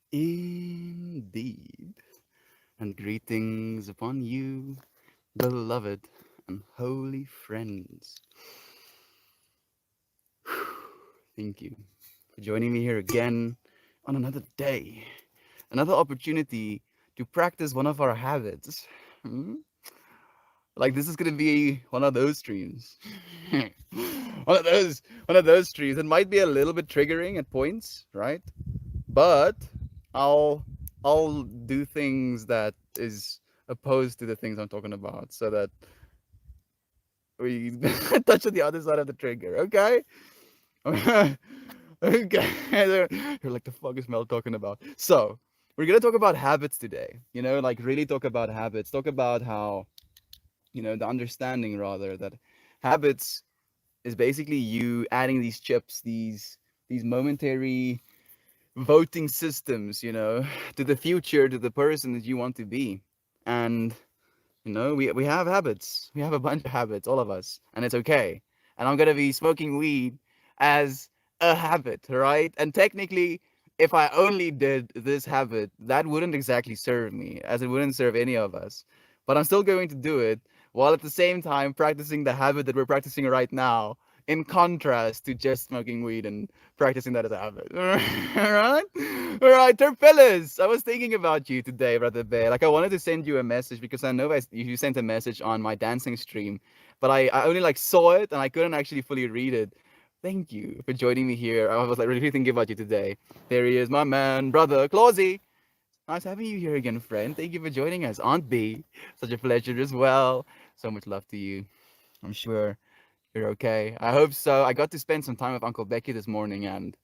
Indeed. And greetings upon you, beloved and holy friends. Thank you for joining me here again on another day, another opportunity to practice one of our habits. Hmm? Like this is gonna be one of those streams. one of those streams. It might be a little bit triggering at points, right? But I'll I'll do things that is opposed to the things I'm talking about, so that we touch on the other side of the trigger. Okay. Okay. You're like, the fuck is Mel talking about? So we're gonna talk about habits today. Like really talk about habits. Talk about how the understanding rather that habits is basically you adding these chips, these momentary voting systems, to the future, to the person that you want to be. And we have habits. We have a bunch of habits, all of us, and it's okay. And I'm gonna be smoking weed as a habit, right? And technically, if I only did this habit, that wouldn't exactly serve me, as it wouldn't serve any of us. But I'm still going to do it while at the same time practicing the habit that we're practicing right now, in contrast to just smoking weed and practicing that as a habit. Alright? Alright, Terpillas! I was thinking about you today, Brother Bear. Like, I wanted to send you a message because I know you sent a message on my dancing stream, but I only like saw it and I couldn't actually fully read it. Thank you for joining me here. I was like really thinking about you today. There he is, my man, Brother Clausy. Nice having you here again, friend. Thank you for joining us. Aunt B, such a pleasure as well. So much love to you. I'm sure you're okay. I hope so. I got to spend some time with Uncle Becky this morning, and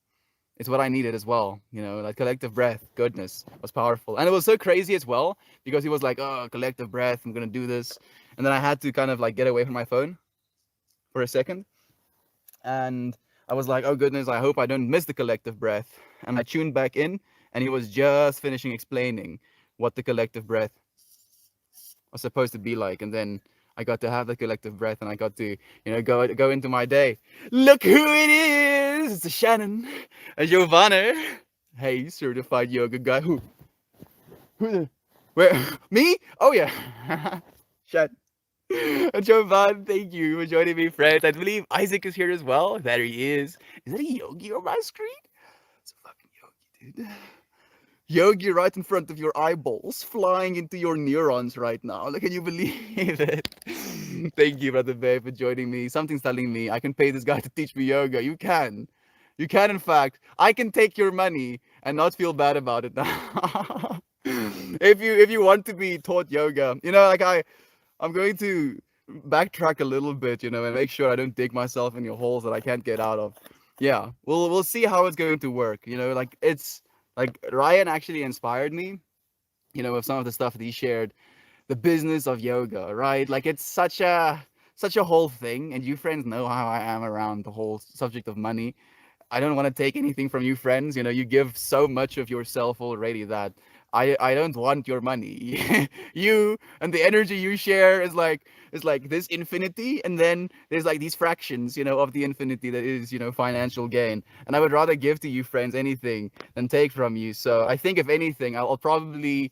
it's what I needed as well. That collective breath, goodness, was powerful. And it was so crazy as well because he was like, oh, collective breath, I'm going to do this. And then I had to kind of like get away from my phone for a second. And I was like, oh, goodness, I hope I don't miss the collective breath. And I tuned back in, and he was just finishing explaining what the collective breath was supposed to be like. And then I got to have the collective breath, and I got to, go into my day. Look who it is! It's a Shannon, a Giovanna. Hey, certified yoga guy. Who the? Where? Me? Oh yeah. Shut. Giovanni, thank you for joining me, friends. I believe Isaac is here as well. There he is. Is that a yogi on my screen? It's a fucking yogi, dude. Yogi right in front of your eyeballs, flying into your neurons right now. Like, can you believe it? Thank you, Brother Babe, for joining me. Something's telling me I can pay this guy to teach me yoga. You can. You can, in fact. I can take your money and not feel bad about it now. If you want to be taught yoga, I'm going to backtrack a little bit, and make sure I don't dig myself in your holes that I can't get out of. Yeah, we'll see how it's going to work. Like it's like Ryan actually inspired me, with some of the stuff that he shared, the business of yoga, right? Like it's such a whole thing, and you friends know how I am around the whole subject of money. I don't want to take anything from you friends. You give so much of yourself already that I don't want your money. You and the energy you share is like this infinity, and then there's like these fractions, of the infinity that is, financial gain. And I would rather give to you friends anything than take from you. So I think if anything, I'll probably,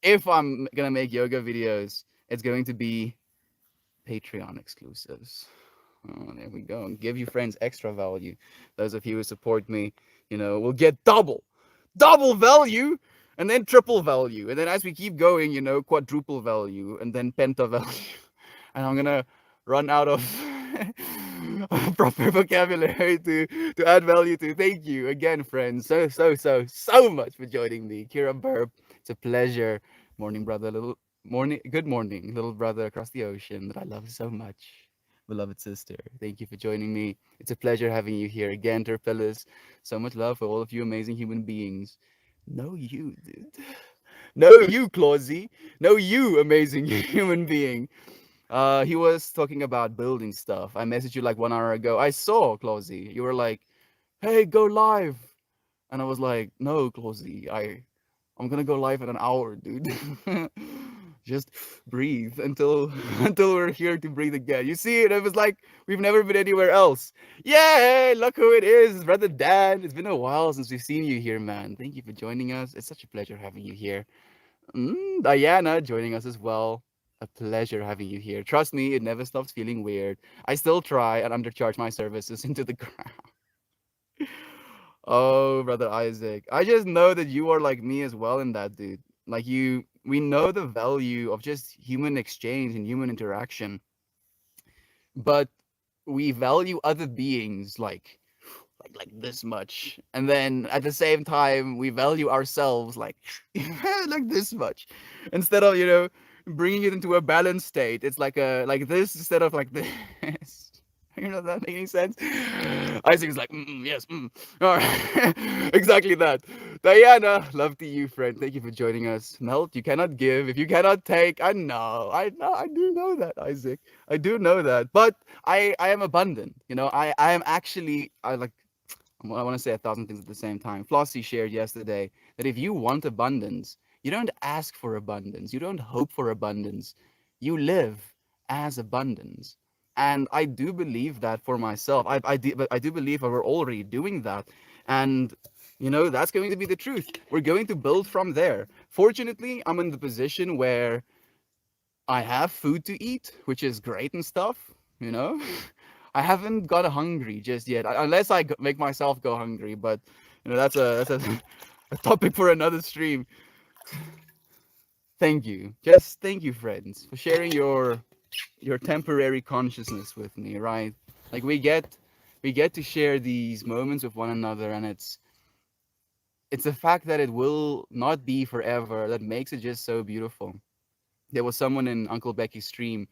if I'm gonna make yoga videos, it's going to be Patreon exclusives. Oh, there we go. And give you friends extra value. Those of you who support me, will get double value, and then triple value. And then as we keep going, quadruple value, and then penta value. And I'm gonna run out of proper vocabulary to add value to. Thank you again, friends. So much for joining me. Kira Burp, it's a pleasure. Morning, brother. Good morning, little brother across the ocean that I love so much. Beloved sister, thank you for joining me. It's a pleasure having you here again, Terpillus. So much love for all of you amazing human beings. No, you, dude. No, you, Clausy. No, you, amazing human being. He was talking about building stuff. I messaged you like 1 hour ago. I saw, Clausy. You were like, hey, go live. And I was like, no, Clausy, I'm gonna go live in an hour, dude. Just breathe until until we're here to breathe again. You see, it was like we've never been anywhere else. Yay! Look who it is, brother Dan. It's been a while since we've seen you here, man. Thank you for joining us. It's such a pleasure having you here. Diana joining us as well. A pleasure having you here. Trust me, it never stops feeling weird. I still try and undercharge my services into the ground. Oh, brother Isaac. I just know that you are like me as well in that, dude. Like we know the value of just human exchange and human interaction, but we value other beings like this much, and then at the same time we value ourselves like like this much, instead of bringing it into a balanced state. It's like this instead of like this. Does that make any sense? Isaac is like, yes, all right. Exactly that. Diana, love to you, friend. Thank you for joining us. Melt, you cannot give if you cannot take. I know, I do know that, Isaac. I do know that, but I am abundant. I am actually I like I want to say 1,000 things at the same time. Flossie shared yesterday that if you want abundance, you don't ask for abundance, you don't hope for abundance, you live as abundance. And I do believe that for myself. But I do believe that we're already doing that, and that's going to be the truth. We're going to build from there. Fortunately, I'm in the position where I have food to eat, which is great and stuff, you know. I haven't got hungry just yet, unless I make myself go hungry. But that's a a topic for another stream. Thank you, just thank you, friends, for sharing your temporary consciousness with me. Right, like we get to share these moments with one another, and it's the fact that it will not be forever that makes it just so beautiful. There was someone in Uncle Becky's stream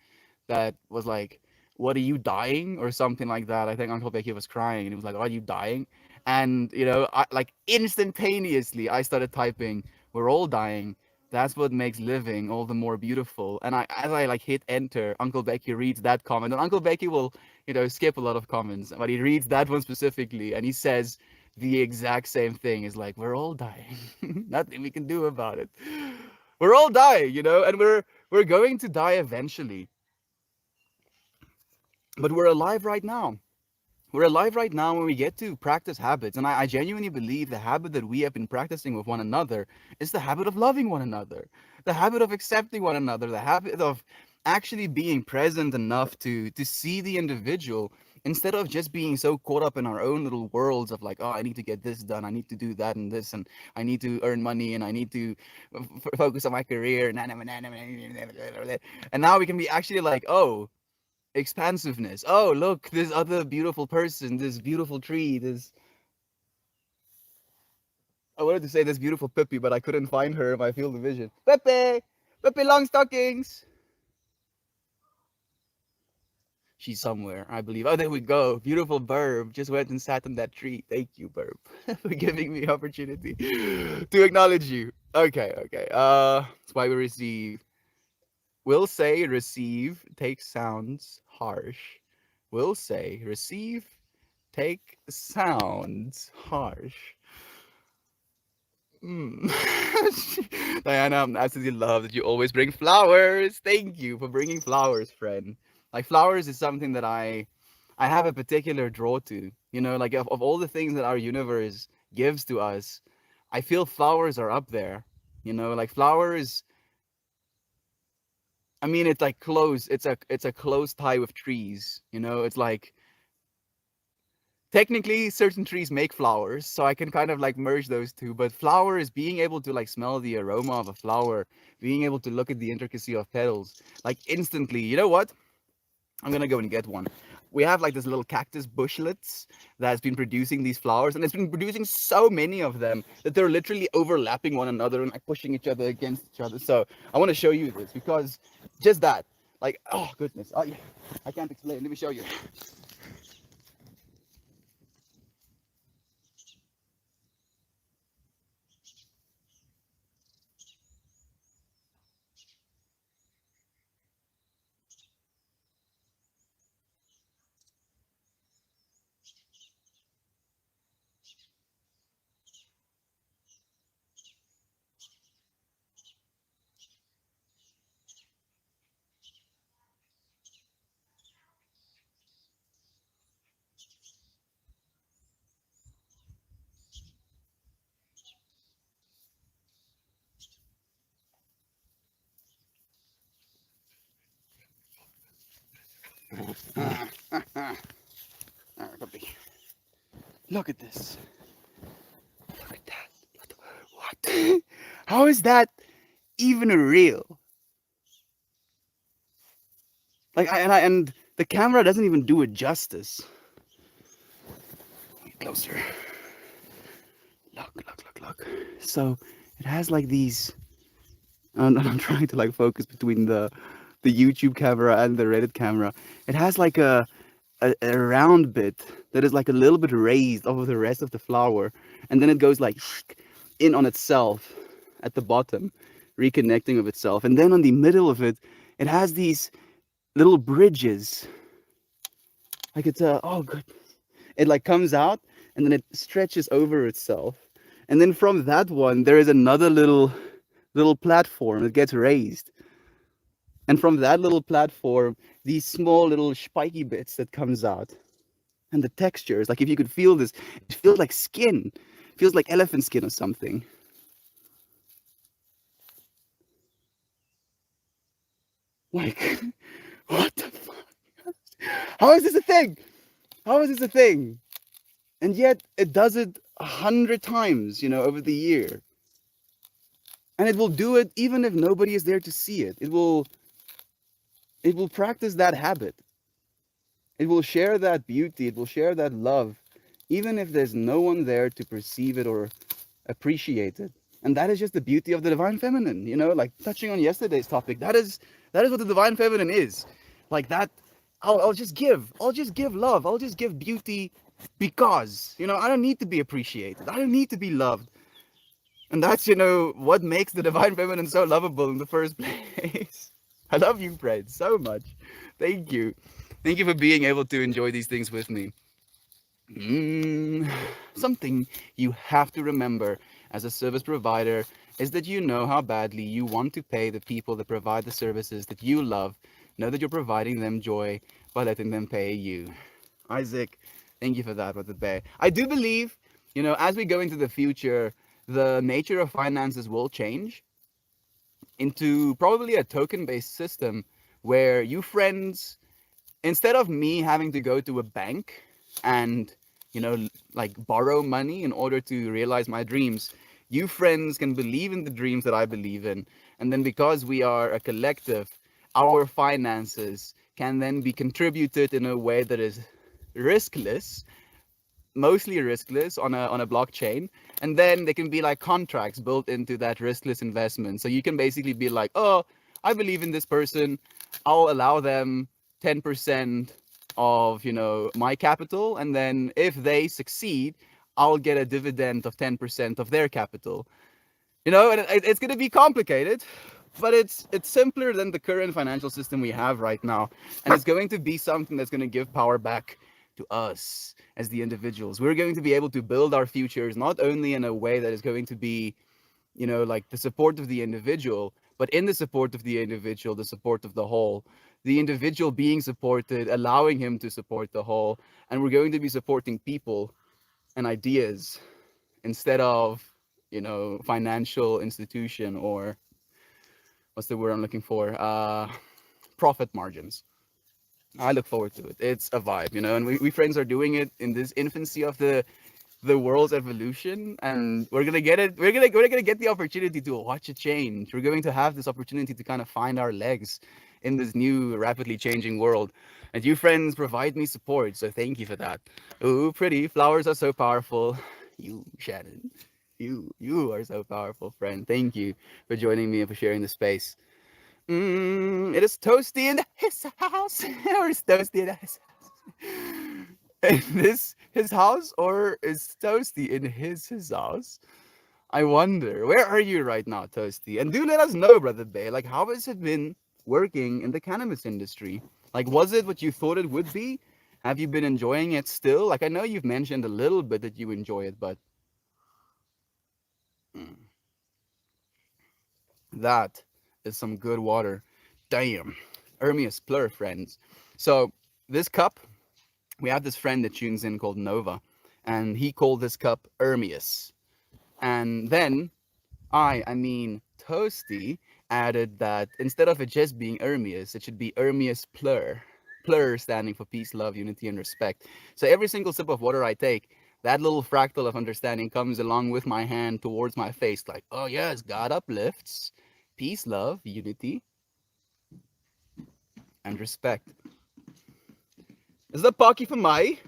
that was like, "What are you dying?" or something like that. I think Uncle Becky was crying, and he was like, "Are you dying?" And I like instantaneously I started typing, "We're all dying. That's what makes living all the more beautiful." And as I like hit enter, Uncle Becky reads that comment, and Uncle Becky will skip a lot of comments, but he reads that one specifically, and he says the exact same thing. Is like, "We're all dying. Nothing we can do about it. We're all dying, and we're going to die eventually, but we're alive right now. We're alive right now when we get to practice habits. And I genuinely believe the habit that we have been practicing with one another is the habit of loving one another, the habit of accepting one another, the habit of actually being present enough to see the individual, instead of just being so caught up in our own little worlds of like, oh, I need to get this done, I need to do that and this, and I need to earn money, and I need to focus on my career. And now we can be actually like, oh, expansiveness. Oh, look, this other beautiful person, this beautiful tree, this. I wanted to say this beautiful Pippi, but I couldn't find her in my field of vision. Pepe! Pepe long stockings! She's somewhere, I believe. Oh, there we go. Beautiful Burb. Just went and sat on that tree. Thank you, Burb, for giving me opportunity to acknowledge you. Okay, okay. That's why we receive. Will say receive take sounds harsh. Will say receive take sounds harsh. Mm. Diana, I'm absolutely love that you always bring flowers. Thank you for bringing flowers, friend. Like flowers is something that I have a particular draw to. Like of all the things that our universe gives to us, I feel flowers are up there. Like flowers. I mean, it's like close. It's a close tie with trees. It's like technically certain trees make flowers, so I can kind of like merge those two. But flowers, being able to like smell the aroma of a flower, being able to look at the intricacy of petals, like instantly. You know what? I'm gonna go and get one. we have like this little cactus bushlets that's been producing these flowers, and it's been producing so many of them that they're literally overlapping one another and like pushing each other against each other. So I want to show you this because just that, like, oh goodness, oh yeah, I can't explain. Let me show you. Look at this. Look at that. What? How is that even real? Like, and the camera doesn't even do it justice. Closer. Look. So it has like these. And I'm trying to like focus between the YouTube camera and the Reddit camera. It has like a round bit that is like a little bit raised over the rest of the flower, and then it goes like in on itself at the bottom, reconnecting with itself, and then on the middle of it, it has these little bridges. Like it's a oh good, it like comes out and then it stretches over itself, and then from that one there is another little platform that gets raised, and from that little platform these small little spiky bits that comes out. And the textures, like if you could feel this, it feels like skin. It feels like elephant skin or something. Like, what the fuck? How is this a thing? How is this a thing? And yet it does it 100 times, over the year. And it will do it even if nobody is there to see it. It will practice that habit. It will share that beauty. It will share that love, even if there's no one there to perceive it or appreciate it. And that is just the beauty of the divine feminine, like touching on yesterday's topic. That is what the divine feminine is. Like that, I'll just give. I'll just give love. I'll just give beauty because, I don't need to be appreciated. I don't need to be loved. And that's, what makes the divine feminine so lovable in the first place. I love you, Fred, so much. Thank you. Thank you for being able to enjoy these things with me. Something you have to remember as a service provider is that you know how badly you want to pay the people that provide the services that you love. Know that you're providing them joy by letting them pay you. Isaac, thank you for that, Brother Bear. I do believe, as we go into the future, the nature of finances will change into probably a token-based system where you friends, instead of me having to go to a bank and like borrow money in order to realize my dreams, you friends can believe in the dreams that I believe in, and then because we are a collective, our finances can then be contributed in a way that is riskless, mostly riskless on a blockchain, and then there can be like contracts built into that riskless investment. So you can basically be like, oh, I believe in this person, I'll allow them 10% of my capital, and then if they succeed, I'll get a dividend of 10% of their capital. And it's going to be complicated, but it's simpler than the current financial system we have right now, and it's going to be something that's going to give power back to us as the individuals. We're going to be able to build our futures not only in a way that is going to be like the support of the individual, but in the support of the individual, the support of the whole, the individual being supported, allowing him to support the whole, and we're going to be supporting people and ideas instead of financial institution, or what's the word I'm looking for, profit margins. I look forward to it. It's a vibe, and we friends are doing it in this infancy of the the world's evolution, and we're gonna get it. We're gonna get the opportunity to watch it change. We're going to have this opportunity to kind of find our legs in this new, rapidly changing world. And you friends provide me support, so thank you for that. Ooh, pretty flowers are so powerful. You, Shannon, you are so powerful, friend. Thank you for joining me and for sharing the space. It is Toasty in his house, or is Toasty in his house? Is this his house, or is Toasty in his house? I wonder. Where are you right now, Toasty? And do let us know, Brother Bay. Like, how has it been working in the cannabis industry? Like, was it what you thought it would be? Have you been enjoying it still? Like, I know you've mentioned a little bit that you enjoy it, but mm, that is some good water. Damn. Ermius Plur, friends. So, this cup, we have this friend that tunes in called Nova, and he called this cup Ermius. And then I mean, Toasty added that instead of it just being Ermius, it should be Ermius Plur. Plur standing for peace, love, unity, and respect. So every single sip of water I take, that little fractal of understanding comes along with my hand towards my face, like, oh yes, God uplifts, peace, love, unity, and respect. Is that Pocky for my?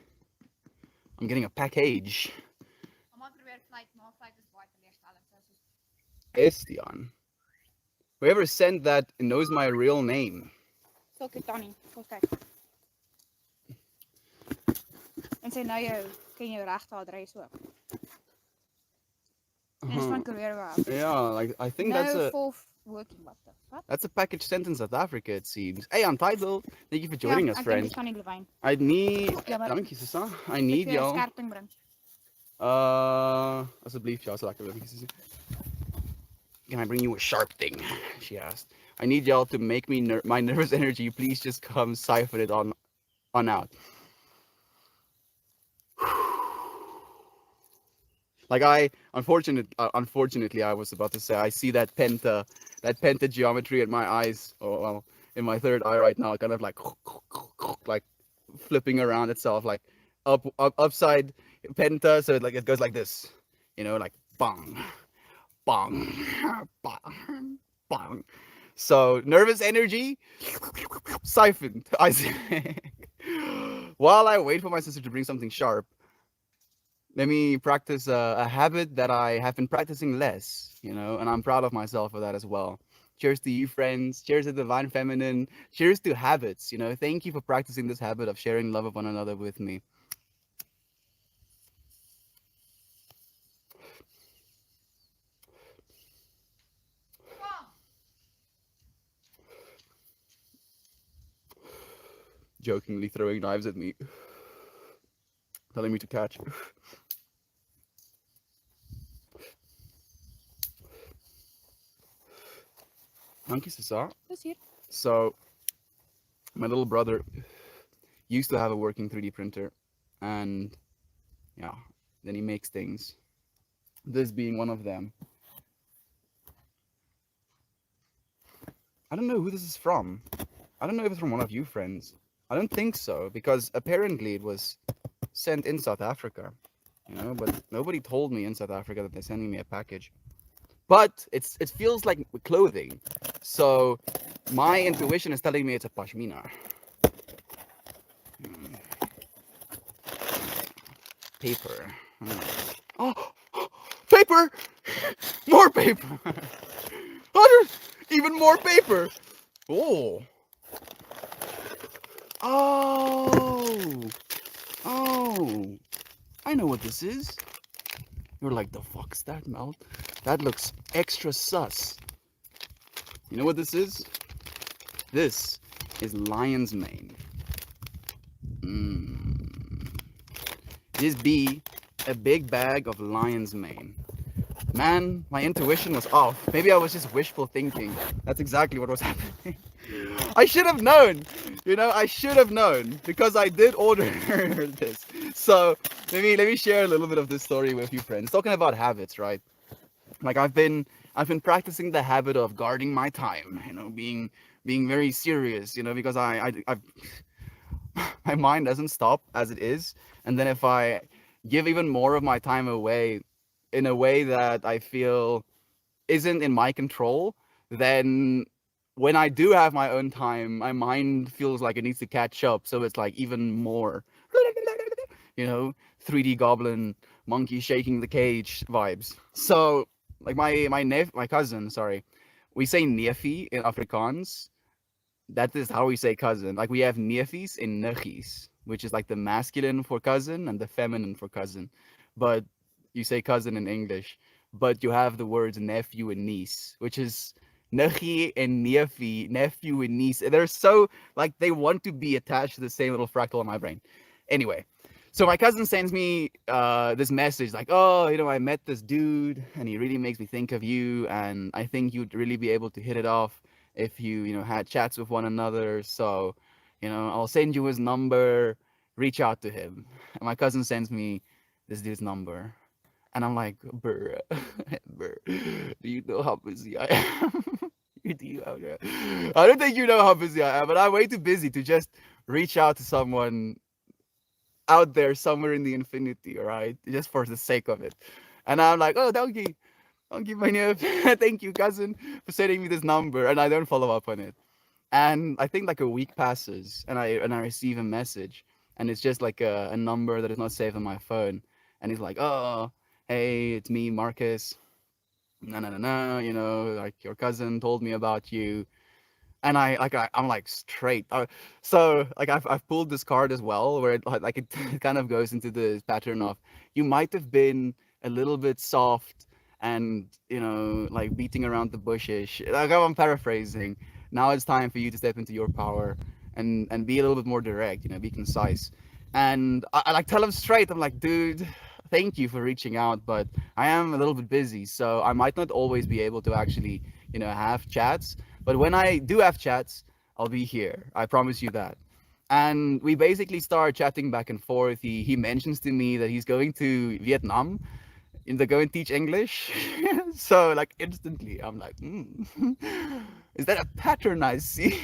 I'm getting a package. Estian. Whoever sent that knows my real name. So kyk Tannie, kom kyk. En sy nou jou ken jou regte adres ook. En is van Korea af. Yeah, like I think No that's a full working what the fuck? that's a package sent in South Africa, it seems. Hey, Untitled, thank you for joining us, Ek dink friend. dis van die Lewyn. I need. Jammer. Dankie, Susa. I Ek need vir jou y'all. skerping bring. Asseblief, ja, so lekker, dankie, Susa. Can I bring you a sharp thing? She asked. I need y'all to make me my nervous energy. Please just come siphon it on out. Like unfortunately, I was about to say, I see that penta geometry in my eyes, or well, in my third eye right now, kind of like flipping around itself, like upside penta, so it goes like this, like bang, bang, bang, bang. So nervous energy siphoned. I say, while I wait for my sister to bring something sharp, let me practice a habit that I have been practicing less, and I'm proud of myself for that as well. Cheers to you, friends. Cheers to Divine Feminine. Cheers to habits. Thank you for practicing this habit of sharing love of one another with me. Jokingly throwing knives at me, telling me to catch. Dankie, Susa. Dis hier. So, my little brother used to have a working 3D printer, and yeah, then he makes things. This being one of them. I don't know who this is from. I don't know if it's from one of you friends. I don't think so, because apparently it was sent in South Africa, but nobody told me in South Africa that they're sending me a package. But it feels like clothing, so my intuition is telling me it's a pashmina. Paper. Oh, paper! More paper! Even more paper! Oh! Oh! I know what this is. You're like, the fuck's that, Mel? That looks extra sus. You know what this is? This is lion's mane. This be a big bag of lion's mane. Man, my intuition was off. Maybe I was just wishful thinking. That's exactly what was happening. I should have known. I should have known, because I did order this. So let me share a little bit of this story with you, friends. Talking about habits, right? Like I've been practicing the habit of guarding my time, being very serious, because I my mind doesn't stop as it is, and then if I give even more of my time away in a way that I feel isn't in my control, then when I do have my own time, my mind feels like it needs to catch up. So it's like even more, you know, 3D goblin monkey shaking the cage vibes. So like my cousin, sorry, we say neefie in Afrikaans. That is how we say cousin. Like we have neefies and nuggies, which is like the masculine for cousin and the feminine for cousin. But you say cousin in English, but you have the words nephew and niece, which is nuggie and neefie, nephew and niece. They're so like they want to be attached to the same little fractal in my brain. Anyway, so my cousin sends me this message like, oh, I met this dude and he really makes me think of you, and I think you'd really be able to hit it off if you had chats with one another. So, I'll send you his number, reach out to him. And my cousin sends me this dude's number. And I'm like, bruh, bruh, do you know how busy I am? Do you, I don't think you know how busy I am, but I'm way too busy to just reach out to someone out there somewhere in the infinity, all right? Just for the sake of it. And I'm like, oh, donkey, donkey, my new, thank you, cousin, for sending me this number. And I don't follow up on it. And I think like a week passes, and I receive a message, and it's just like a number that is not saved on my phone. And he's like, oh, hey, it's me, Marcus. No, no, no, no. Like your cousin told me about you, and I'm like straight. So like I've pulled this card as well, where it it kind of goes into the pattern of you might have been a little bit soft and like beating around the bushes. Like I'm paraphrasing. Now it's time for you to step into your power and be a little bit more direct. Be concise. And I like tell him straight. I'm like, dude. Thank you for reaching out, but I am a little bit busy, so I might not always be able to actually, have chats, but when I do have chats, I'll be here. I promise you that. And we basically start chatting back and forth. He mentions to me that he's going to Vietnam and they're going to teach English. So like instantly, I'm like, is that a pattern I see?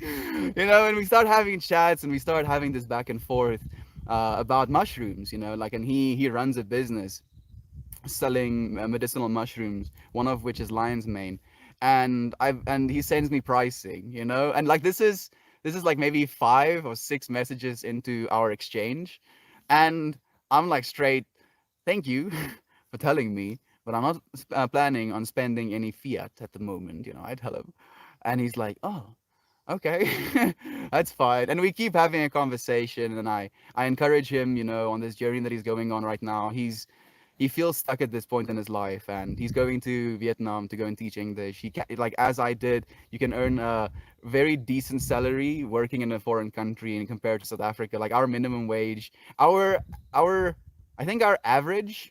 And we start having chats and we start having this back and forth about mushrooms. Like, and he runs a business selling medicinal mushrooms, one of which is lion's mane, and he sends me pricing, and like this is like maybe 5 or 6 messages into our exchange, and I'm like straight, thank you for telling me, but I'm not planning on spending any fiat at the moment, I tell him, and he's like, oh. Okay, that's fine. And we keep having a conversation, and I encourage him, on this journey that he's going on right now. He feels stuck at this point in his life, and he's going to Vietnam to go and teach English. He can, like as I did, you can earn a very decent salary working in a foreign country, and compared to South Africa, like our minimum wage, our I think our average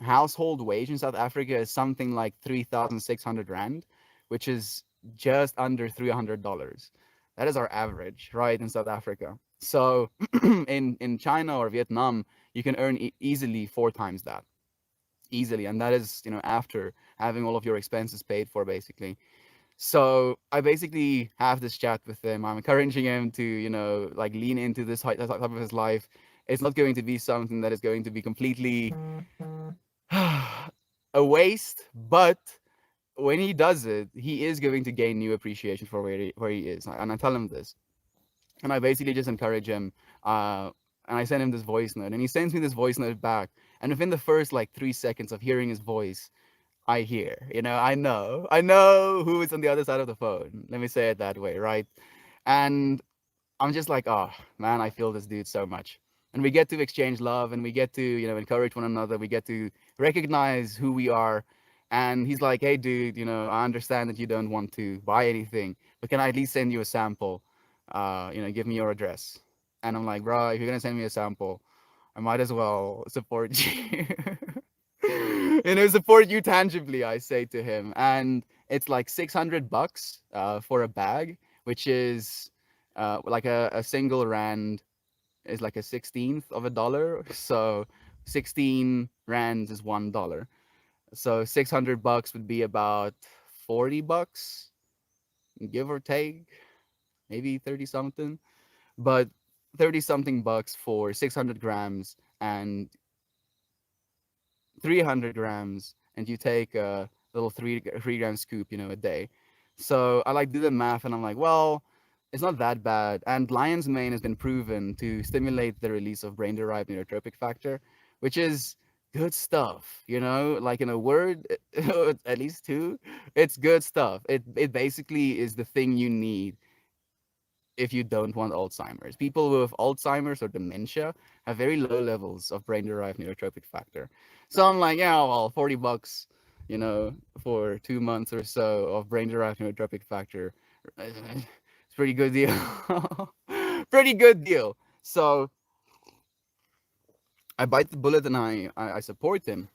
household wage in South Africa is something like 3,600 rand, which is just under $300. That is our average, right, in South Africa. So in China or Vietnam, you can earn easily 4 times that, easily, and that is after having all of your expenses paid for, basically. So I basically have this chat with him. I'm encouraging him to like lean into this type of his life. It's not going to be something that is going to be completely a waste, but when he does it, he is going to gain new appreciation for where he is. And I tell him this, and I basically just encourage him. And I send him this voice note, and he sends me this voice note back. And within the first like 3 seconds of hearing his voice, I hear, I know who is on the other side of the phone. Let me say it that way, right? And I'm just like, oh man, I feel this dude so much. And we get to exchange love, and we get to, encourage one another. We get to recognize who we are. And he's like, hey dude, I understand that you don't want to buy anything, but can I at least send you a sample? Give me your address. And I'm like, bro, if you're gonna send me a sample, I might as well support you. Support you tangibly, I say to him. And it's like $600 for a bag, which is like a single rand is like a 16th of a dollar. So 16 rands is $1. So $600 would be about $40, give or take, maybe 30 something. But 30 something bucks for 600 grams and 300 grams, and you take a little 3 gram scoop, a day. So I like do the math, and I'm like, well, it's not that bad. And lion's mane has been proven to stimulate the release of brain-derived neurotropic factor, which is good stuff. Like in a word, at least two, it's good stuff. It basically is the thing you need if you don't want Alzheimer's. People with Alzheimer's or dementia have very low levels of brain-derived neurotropic factor. So I'm like, yeah, well, $40, for 2 months or so of brain-derived neurotropic factor. It's pretty good deal. Pretty good deal. So I bite the bullet and I support him,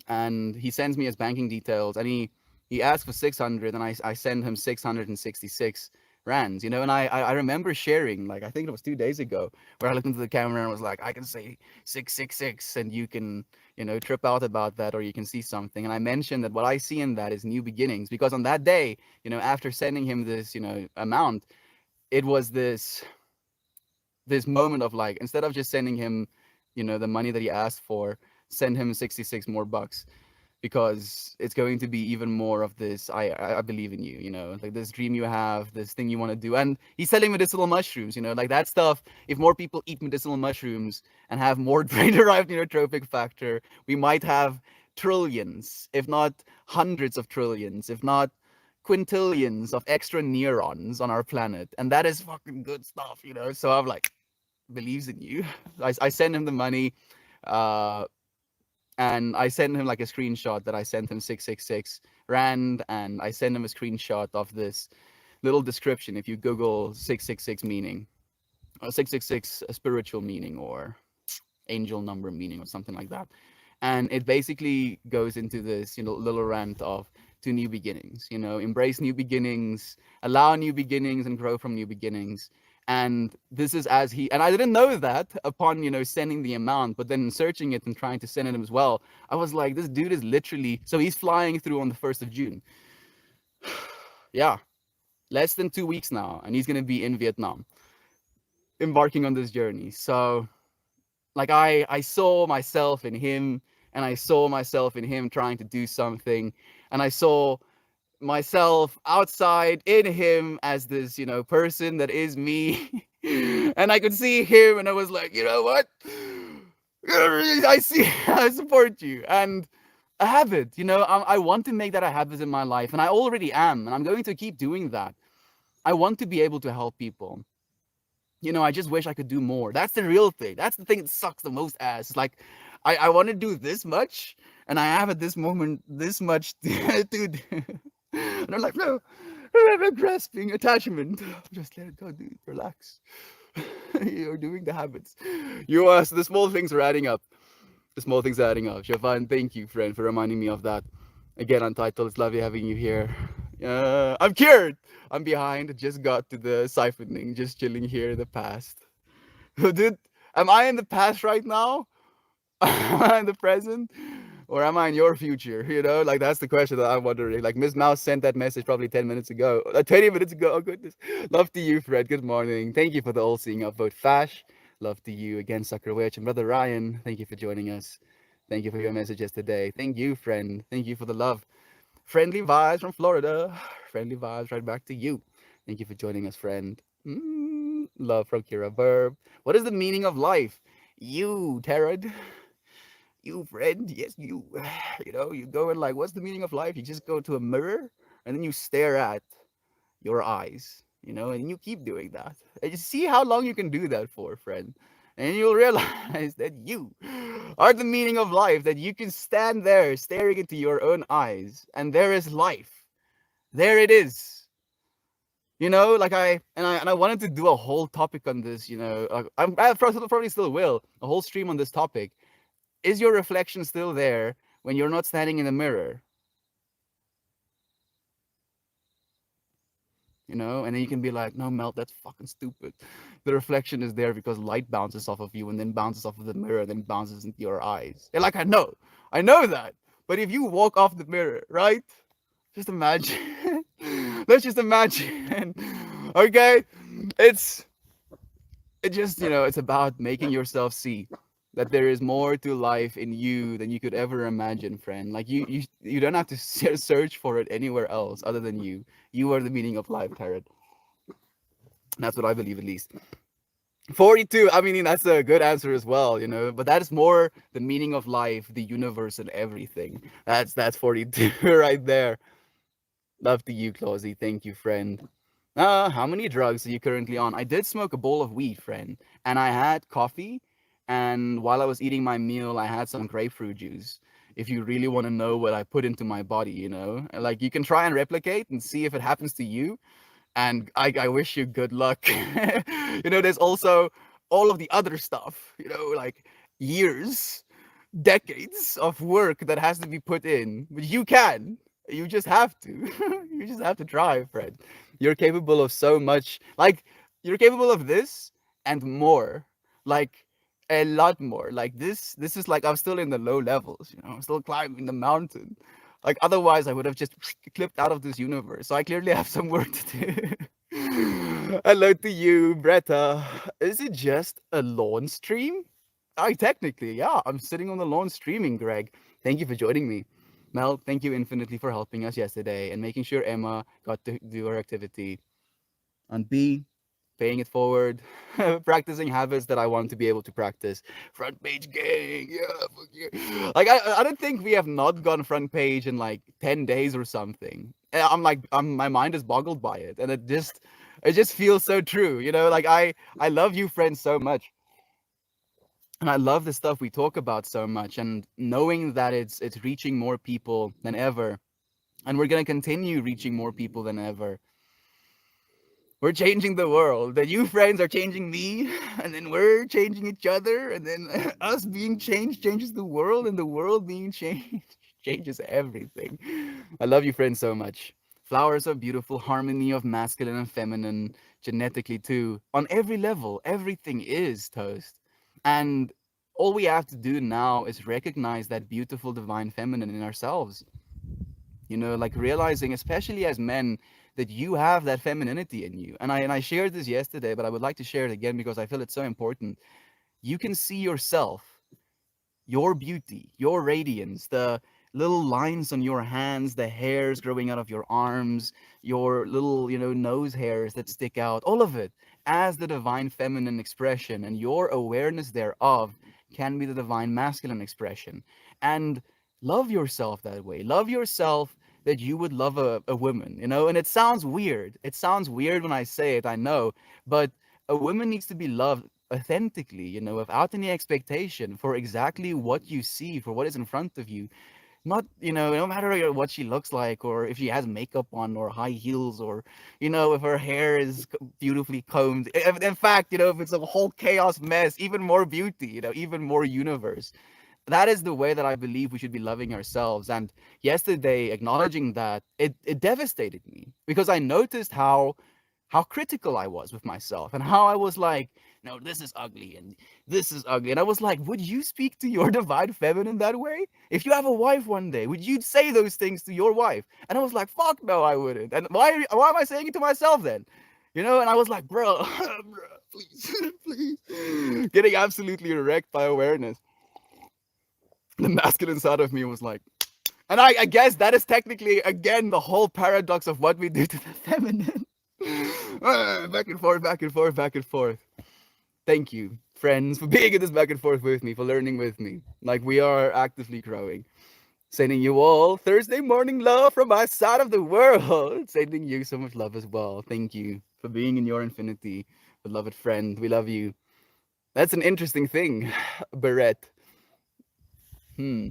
and he sends me his banking details, and he asked for 600, and I send him 666 rands, and I remember sharing, like, I think it was 2 days ago, where I looked into the camera and was like, I can say 666, and you can, trip out about that, or you can see something. And I mentioned that what I see in that is new beginnings, because on that day, after sending him this, amount, it was this moment of, like, instead of just sending him, the money that he asked for, send him 66 more bucks, because it's going to be even more of this. I believe in you, like this dream you have, this thing you want to do. And he's selling medicinal mushrooms, like that stuff. If more people eat medicinal mushrooms and have more brain derived neurotropic factor, we might have trillions, if not hundreds of trillions, if not quintillions of extra neurons on our planet. And that is fucking good stuff, so I'm like, believes in you. I send him the money, uh and I sent him like a screenshot that I sent him 666 rand, and I send him a screenshot of this little description. If you Google 666 meaning, or 666 spiritual meaning, or angel number meaning, or something like that, and it basically goes into this, little rant of to new beginnings. Embrace new beginnings, allow new beginnings, and grow from new beginnings. And this is as he, and I didn't know that upon, sending the amount, but then searching it and trying to send it as well, I was like, this dude is literally, so he's flying through on the 1st of June. Yeah, less than 2 weeks now, and he's going to be in Vietnam, embarking on this journey. So, like, I saw myself in him, and I saw myself in him trying to do something, and I saw myself outside in him as this, person that is me. And I could see him, and I was like, you know what? I see, I support you. And a habit, I want to make that a habit in my life, and I already am, and I'm going to keep doing that. I want to be able to help people. I just wish I could do more. That's the real thing. That's the thing that sucks the most ass. It's like, I want to do this much, and I have at this moment this much to do. And I'm like, no, grasping attachment. Just let it go, dude. Relax. You're doing the habits. So the small things are adding up. The small things are adding up. Siobhan, thank you, friend, for reminding me of that. Again, Untitled, it's lovely having you here. I'm cured. I'm behind. Just got to the siphoning. Just chilling here in the past. Dude, am I in the past right now? Am I in the present? Or am I in your future? Like, that's the question that I'm wondering. Like, Miss Mouse sent that message probably 10 minutes ago. 20 minutes ago. Oh, goodness. Love to you, Fred. Good morning. Thank you for the all seeing upvote, Fash. Love to you again, Sucker Witch. And Brother Ryan, thank you for joining us. Thank you for your messages today. Thank you, friend. Thank you for the love. Friendly vibes from Florida. Friendly vibes right back to you. Thank you for joining us, friend. Love from Kira Verb. What is the meaning of life? You, Tarot. You, friend. Yes, you. You go and, like, what's the meaning of life? You just go to a mirror and then you stare at your eyes, and you keep doing that. And you see how long you can do that for, friend. And you'll realize that you are the meaning of life, that you can stand there staring into your own eyes, and there is life. There it is. Like, I wanted to do a whole topic on this, I probably still will, a whole stream on this topic. Is your reflection still there when you're not standing in the mirror? And then you can be like, no, Melt, that's fucking stupid. The reflection is there because light bounces off of you and then bounces off of the mirror and then bounces into your eyes. And, like, I know that. But if you walk off the mirror, right? Just imagine. Let's just imagine. Okay? It's it just, it's about making yourself see that there is more to life in you than you could ever imagine, friend. Like you don't have to search for it anywhere else other than you. You are the meaning of life, Tarot. That's what I believe, at least. 42. I mean, that's a good answer as well, but that is more the meaning of life, the universe, and everything. That's 42 right there. Love to you, Clausy. Thank you, friend. How many drugs are you currently on? I did smoke a bowl of weed, friend, and I had coffee. And while I was eating my meal, I had some grapefruit juice. If you really want to know what I put into my body, like you can try and replicate and see if it happens to you. And I wish you good luck. There's also all of the other stuff, like years, decades of work that has to be put in. But you can. You just have to. You just have to try, Fred. You're capable of so much. Like, you're capable of this and more. Like, a lot more. Like, this is like I'm still in the low levels, I'm still climbing the mountain. Like, otherwise, I would have just clipped out of this universe. So I clearly have some work to do. Hello to you, Bretta. Is it just a lawn stream? I technically, yeah, I'm sitting on the lawn streaming, Greg. Thank you for joining me. Mel, thank you infinitely for helping us yesterday and making sure Emma got to do her activity. And B, paying it forward, practicing habits that I want to be able to practice. Front page gang, yeah, fuck yeah. Like I don't think we have not gone front page in like 10 days or something. And my mind is boggled by it, and it just feels so true. Like I love you, friends, so much. And I love the stuff we talk about so much, and knowing that it's reaching more people than ever, and we're gonna continue reaching more people than ever. We're changing the world. That you friends are changing me, and then we're changing each other, and then us being changed changes the world, and the world being changed changes everything. I love you, friends, so much. Flowers are beautiful, harmony of masculine and feminine, genetically too. On every level, everything is toast. And all we have to do now is recognize that beautiful divine feminine in ourselves. Like realizing, especially as men, that you have that femininity in you. And I shared this yesterday, but I would like to share it again because I feel it's so important. You can see yourself, your beauty, your radiance, the little lines on your hands, the hairs growing out of your arms, your little, nose hairs that stick out, all of it as the divine feminine expression, and your awareness thereof can be the divine masculine expression. And love yourself that way. Love yourself that you would love a woman, and it sounds weird. It sounds weird when I say it, I know, but a woman needs to be loved authentically, without any expectation for exactly what you see, for what is in front of you. Not, no matter what she looks like, or if she has makeup on, or high heels, or, if her hair is beautifully combed. In fact, if it's a whole chaos mess, even more beauty, even more universe. That is the way that I believe we should be loving ourselves. And yesterday, acknowledging that, it devastated me because I noticed how critical I was with myself, and how I was like, no, this is ugly and this is ugly. And I was like, would you speak to your divine feminine that way? If you have a wife one day, would you say those things to your wife? And I was like, fuck no, I wouldn't. And why am I saying it to myself then? And I was like, bro, bro, please, please. Getting absolutely wrecked by awareness. The masculine side of me was like, and I guess that is technically, again, the whole paradox of what we do to the feminine. Back and forth, back and forth, back and forth. Thank you, friends, for being in this back and forth with me, for learning with me. Like, we are actively growing. Sending you all Thursday morning love from my side of the world. Sending you so much love as well. Thank you for being in your infinity, beloved friend. We love you. That's an interesting thing, Barrett. Hmm.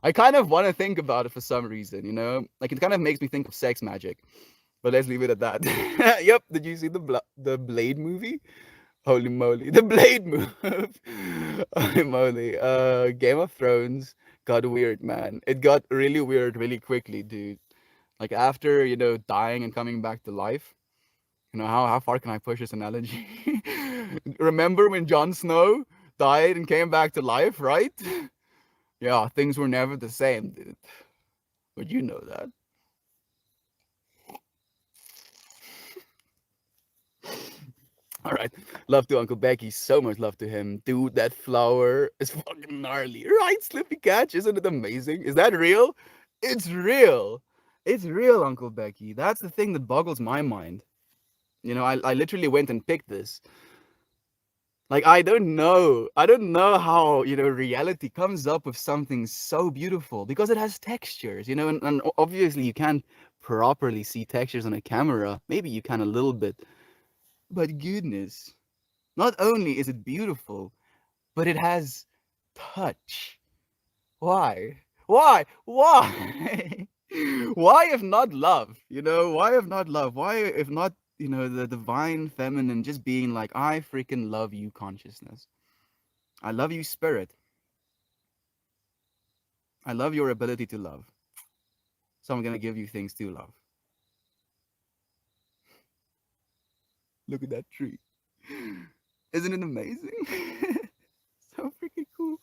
I kind of want to think about it for some reason, Like, it kind of makes me think of sex magic. But let's leave it at that. Yep. Did you see the Blade movie? Holy moly, the Blade move. Holy moly. Game of Thrones got weird, man. It got really weird really quickly, dude. Like after, dying and coming back to life. How far can I push this analogy? Remember when Jon Snow died and came back to life, right? Yeah, things were never the same, dude. But you know that. All right. Love to Uncle Becky. So much love to him. Dude, that flower is fucking gnarly. Right, Slippy Catch? Isn't it amazing? Is that real? It's real. It's real, Uncle Becky. That's the thing that boggles my mind. I literally went and picked this. Like, I don't know. I don't know how, reality comes up with something so beautiful because it has textures, and obviously you can't properly see textures on a camera. Maybe you can a little bit. But goodness. Not only is it beautiful, but it has touch. Why? Why? Why? Why if not love? Why if not love? Why if not, the divine feminine just being like, I freaking love you, consciousness. I love you, spirit. I love your ability to love. So I'm going to give you things to love. Look at that tree. Isn't it amazing? So freaking cool.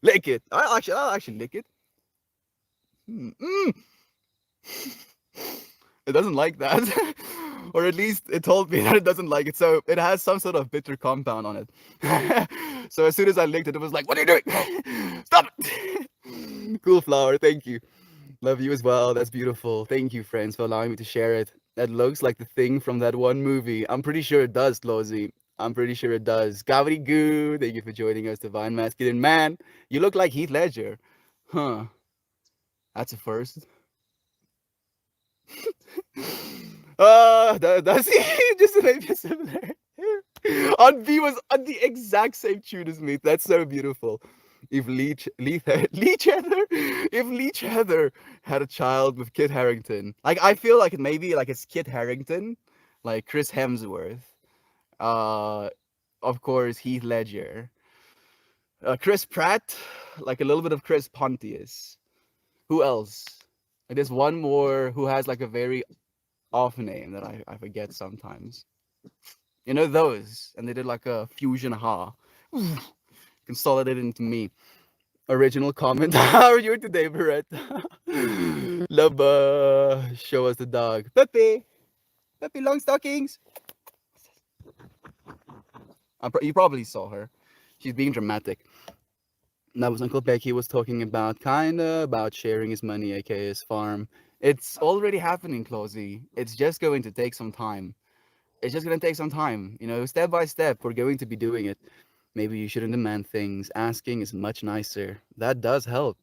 Lick it. I'll actually lick it. Mm. It doesn't like that. Or at least it told me that it doesn't like it. So it has some sort of bitter compound on it. So as soon as I licked it, it was like, what are you doing? Stop it. Cool flower. Thank you. Love you as well. That's beautiful. Thank you, friends, for allowing me to share it. That looks like the thing from that one movie. I'm pretty sure it does, Lozy. I'm pretty sure it does. Gavity Goo, thank you for joining us, Divine Masculine Man. You look like Heath Ledger. Huh. That's a first. Does he? Just maybe similar. On B was on the exact same tune as me. That's so beautiful. If Leech Heather, if Leech Heather had a child with Kit Harington, like I feel like it maybe like it's Kit Harington, like Chris Hemsworth, uh, of course Heath Ledger, Chris Pratt, like a little bit of Chris Pontius. Who else? Like, there's one more who has like a very off name that I forget sometimes. Those, and they did like a fusion ha, consolidated into me. Original comment. How are you today, Barrett? Love, show us the dog. Pepe! Pepe long stockings! You probably saw her. She's being dramatic. And that was Uncle Becky was talking about, kinda, about sharing his money, aka his farm. It's already happening, Clausy. It's just going to take some time. It's just going to take some time. Step by step, we're going to be doing it. Maybe you shouldn't demand things. Asking is much nicer. That does help.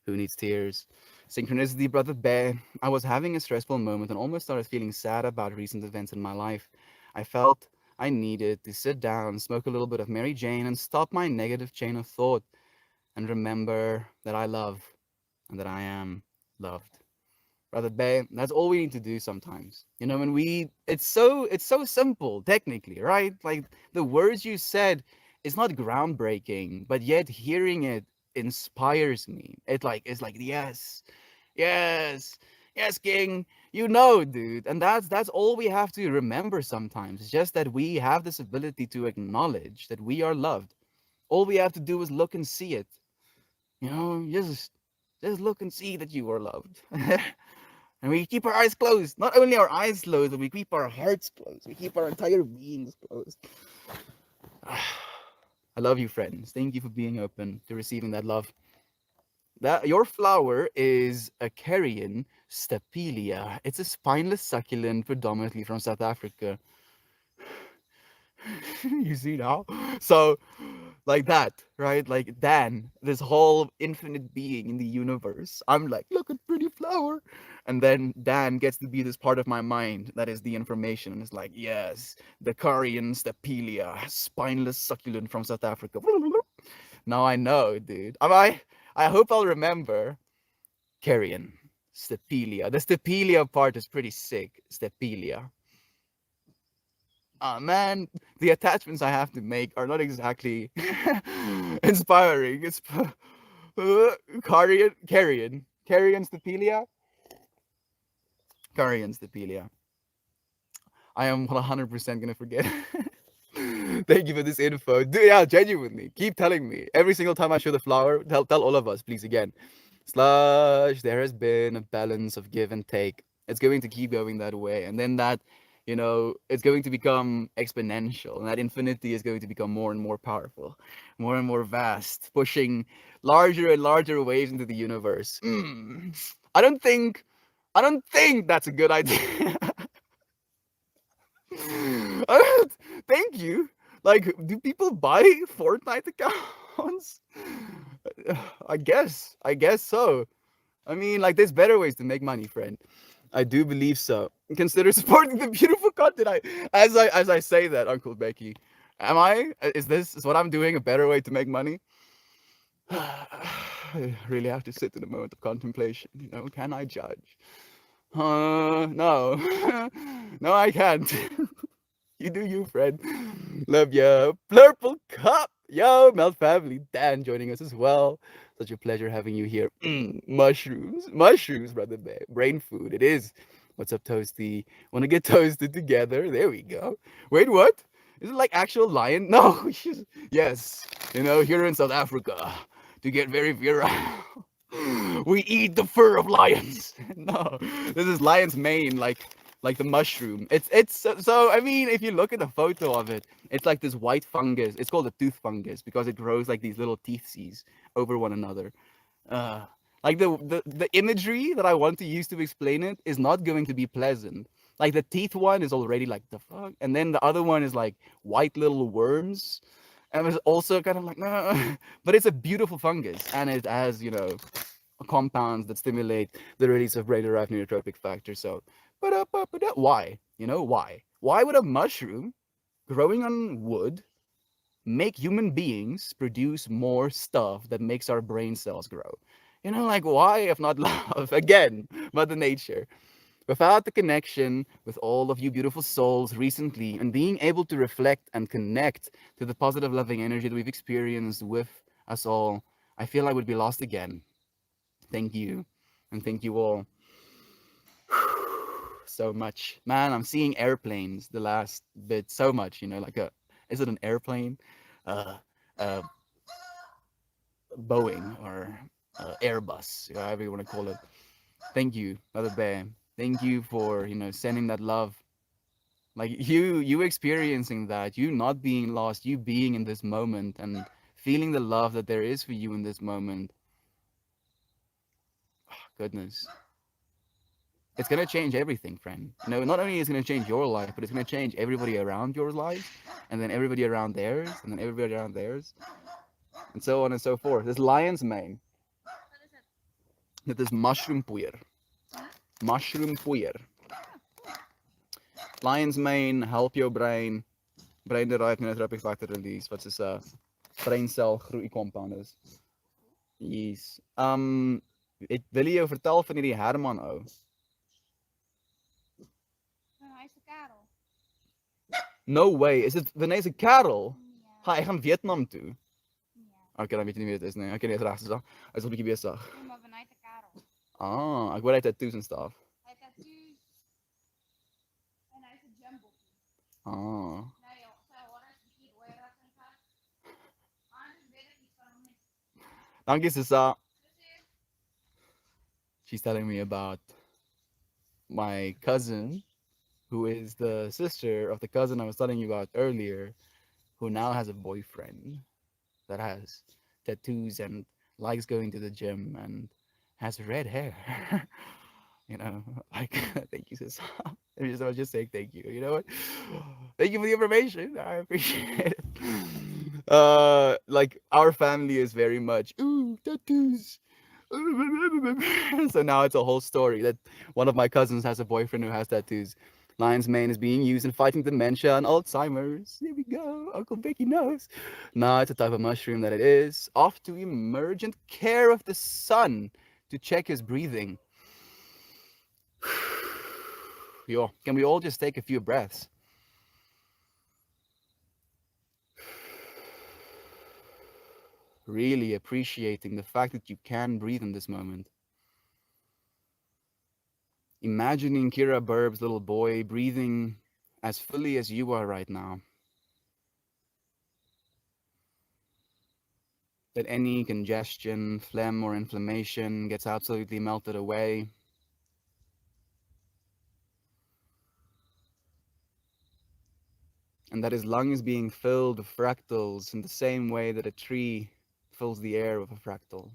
Who needs tears? Synchronicity, brother bear. I was having a stressful moment and almost started feeling sad about recent events in my life. I felt I needed to sit down, smoke a little bit of Mary Jane, and stop my negative chain of thought and remember that I love and that I am loved. Brother Bay, that's all we need to do sometimes. When it's so simple, technically, right? Like the words you said, it's not groundbreaking, but yet hearing it inspires me. It's like, yes, yes, yes, King. Dude. And that's all we have to remember sometimes. It's just that we have this ability to acknowledge that we are loved. All we have to do is look and see it. Just look and see that you are loved. And we keep our eyes closed. Not only our eyes closed, but we keep our hearts closed. We keep our entire beings closed. I love you, friends. Thank you for being open to receiving that love. That your flower is a carrion stapelia. It's a spineless succulent, predominantly from South Africa. You see now? So, like that, right? Like Dan, this whole infinite being in the universe. I'm like, look at pretty flower. And then Dan gets to be this part of my mind that is the information. And it's like, yes, the Carian Stapelia, spineless succulent from South Africa. Now I know, dude. I hope I'll remember Carian Stapelia. The Stapelia part is pretty sick. Stapelia. Man, the attachments I have to make are not exactly inspiring. It's Carrion Stapelia. Carrion Stapelia. I am 100% gonna forget. Thank you for this info. Yeah, genuinely. Keep telling me. Every single time I show the flower, tell all of us, please, again. Slush, there has been a balance of give and take. It's going to keep going that way. And then that it's going to become exponential, and that infinity is going to become more and more powerful, more and more vast, pushing larger and larger waves into the universe. I don't think, I don't think that's a good idea. Thank you. Like, do people buy Fortnite accounts? I guess so. I mean, like, there's better ways to make money, friend. I do believe so. Consider supporting the beautiful content. As I say that, Uncle Becky, am I? Is what I'm doing a better way to make money? I really have to sit in a moment of contemplation. Can I judge? No, no, I can't. You do you, friend. Love ya. Purple Cup. Yo, Melt Family. Dan joining us as well. Such a pleasure having you here. Mushrooms. Mushrooms, brother bear. Brain food. It is. What's up, Toasty? Wanna get toasted together? There we go. Wait, what? Is it like actual lion? No. Yes. Here in South Africa, to get very virile. We eat the fur of lions. No, this is lion's mane, like the mushroom. So I mean, if you look at the photo of it, it's like this white fungus. It's called a tooth fungus because it grows like these little teethies over one another. Uh, like the imagery that I want to use to explain it is not going to be pleasant. Like the teeth one is already like the fuck, and then the other one is like white little worms, and it's also kind of like nah. But it's a beautiful fungus, and it has compounds that stimulate the release of brain-derived neurotrophic factors. So, but why? Why? Why would a mushroom growing on wood make human beings produce more stuff that makes our brain cells grow? Like why, if not love? Again, Mother Nature. Without the connection with all of you beautiful souls recently and being able to reflect and connect to the positive, loving energy that we've experienced with us all, I feel I would be lost again. Thank you. And thank you all so much. Man, I'm seeing airplanes the last bit so much, like is it an airplane? Uh, uh, Boeing or Airbus, however you want to call it. Thank you, Mother Bear. Thank you for, sending that love. Like you experiencing that, you not being lost, you being in this moment and feeling the love that there is for you in this moment. Goodness. It's gonna change everything, friend. Not only is it gonna change your life, but it's gonna change everybody around your life, and then everybody around theirs, and then everybody around theirs, and so on and so forth. This lion's mane. Dit is mushroom poeier. Mushroom poeier. Lion's mane help your brain-derived neurotrophic factor release, wat soos 'n breinsel groei compound is. Yes. Wil jy jou vertel van hierdie Herman ou? Hy's 'n kerel. No way. Is dit wanneer hy's 'n kerel? Ja. Hy gaan Vietnam toe. Ja. Okay, dan weet jy nie wie dit is nie. Okay, nee, is reg, so. Hy's 'n bietjie besig. Nee, maar wanneer hy's 'n kerel. Ek hoor hy het tattoos en stuff. Hy het tattoos en hy's 'n gym bokkie. Ah. Nou ja, sy hare is bietjie rooier as en vat. Anders weet ek nie van hom nie. Dankie, Sissa. She's telling me about my cousin, who is the sister of the cousin I was telling you about earlier, who now has a boyfriend that has tattoos and likes going to the gym and has red hair. Like, thank you, sis. I was just saying thank you. You know what? Thank you for the information. I appreciate it. Like our family is very much ooh tattoos. So now it's a whole story that one of my cousins has a boyfriend who has tattoos. Lion's mane is being used in fighting dementia and Alzheimer's. There we go. Uncle Becky knows. Now it's a type of mushroom that it is off to emergent care of the sun to check his breathing. Yo, can we all just take a few breaths? Really appreciating the fact that you can breathe in this moment. Imagining Kira Burb's little boy breathing as fully as you are right now. That any congestion, phlegm, or inflammation gets absolutely melted away. and that his lung is being filled with fractals in the same way that a tree fills the air with a fractal.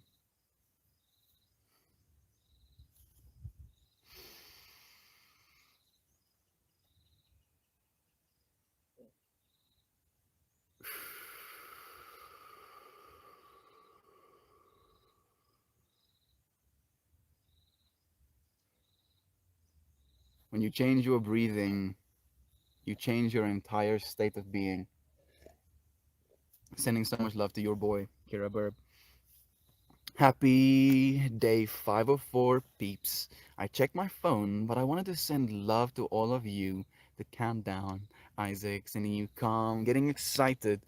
When you change your breathing, you change your entire state of being. Sending so much love to your boy, Kira Burb. Happy day 504, peeps. I checked my phone, but I wanted to send love to all of you. The countdown, Isaac, sending you calm, getting excited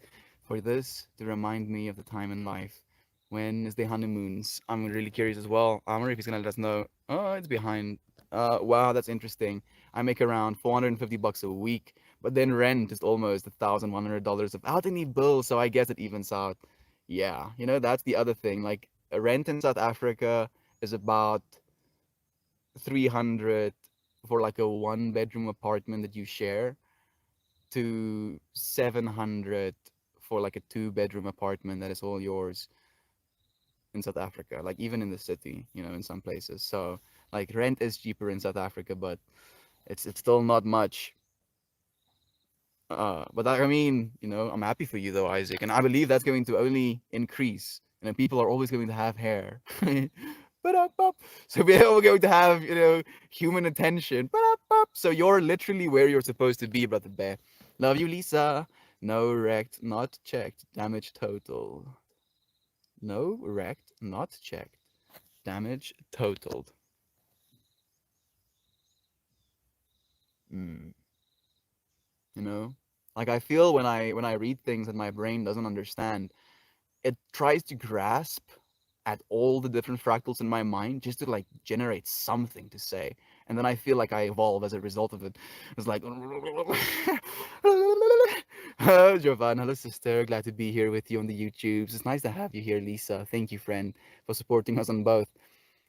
for this to remind me of the time in life. When is the honeymoons? I'm really curious as well. I wonder if he's gonna let us know. Oh, it's behind. Wow, that's interesting. I make around $450 a week, but then rent is almost $1,100 of out any bill, so I guess it evens out. Yeah, that's the other thing. Like rent in South Africa is about 300 for like a one bedroom apartment that you share to 700 for like a two-bedroom apartment that is all yours in South Africa, like even in the city, in some places. So like rent is cheaper in South Africa, but it's still not much. But I mean, I'm happy for you though, Isaac, and I believe that's going to only increase. People are always going to have hair. Ba-da-bop. So we're all going to have, human attention. Ba-da-bop. So you're literally where you're supposed to be, brother bear. Love you, Lisa. No wrecked, not checked. Damage total. No wrecked, not checked. Damage totaled. Mm, you know, like I feel when I read things that my brain doesn't understand, it tries to grasp at all the different fractals in my mind just to like generate something to say. And then I feel like I evolve as a result of it. It's like Jovan, hello sister. Glad to be here with you on the YouTubes. It's nice to have you here, Lisa. Thank you, friend, for supporting us on both.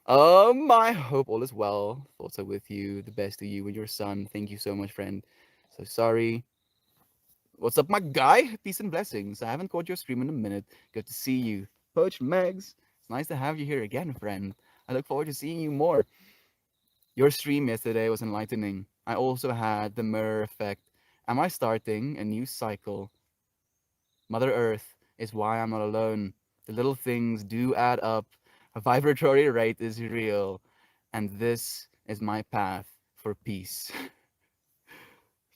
I hope all is well. Thoughts are with you. The best to you and your son. Thank you so much, friend. So sorry. What's up, my guy? Peace and blessings. I haven't caught your stream in a minute. Good to see you. Poach Megs. It's nice to have you here again, friend. I look forward to seeing you more. Your stream yesterday was enlightening. I also had the mirror effect. Am I starting a new cycle? Mother Earth is why I'm not alone. The little things do add up. A vibratory rate is real. And this is my path for peace.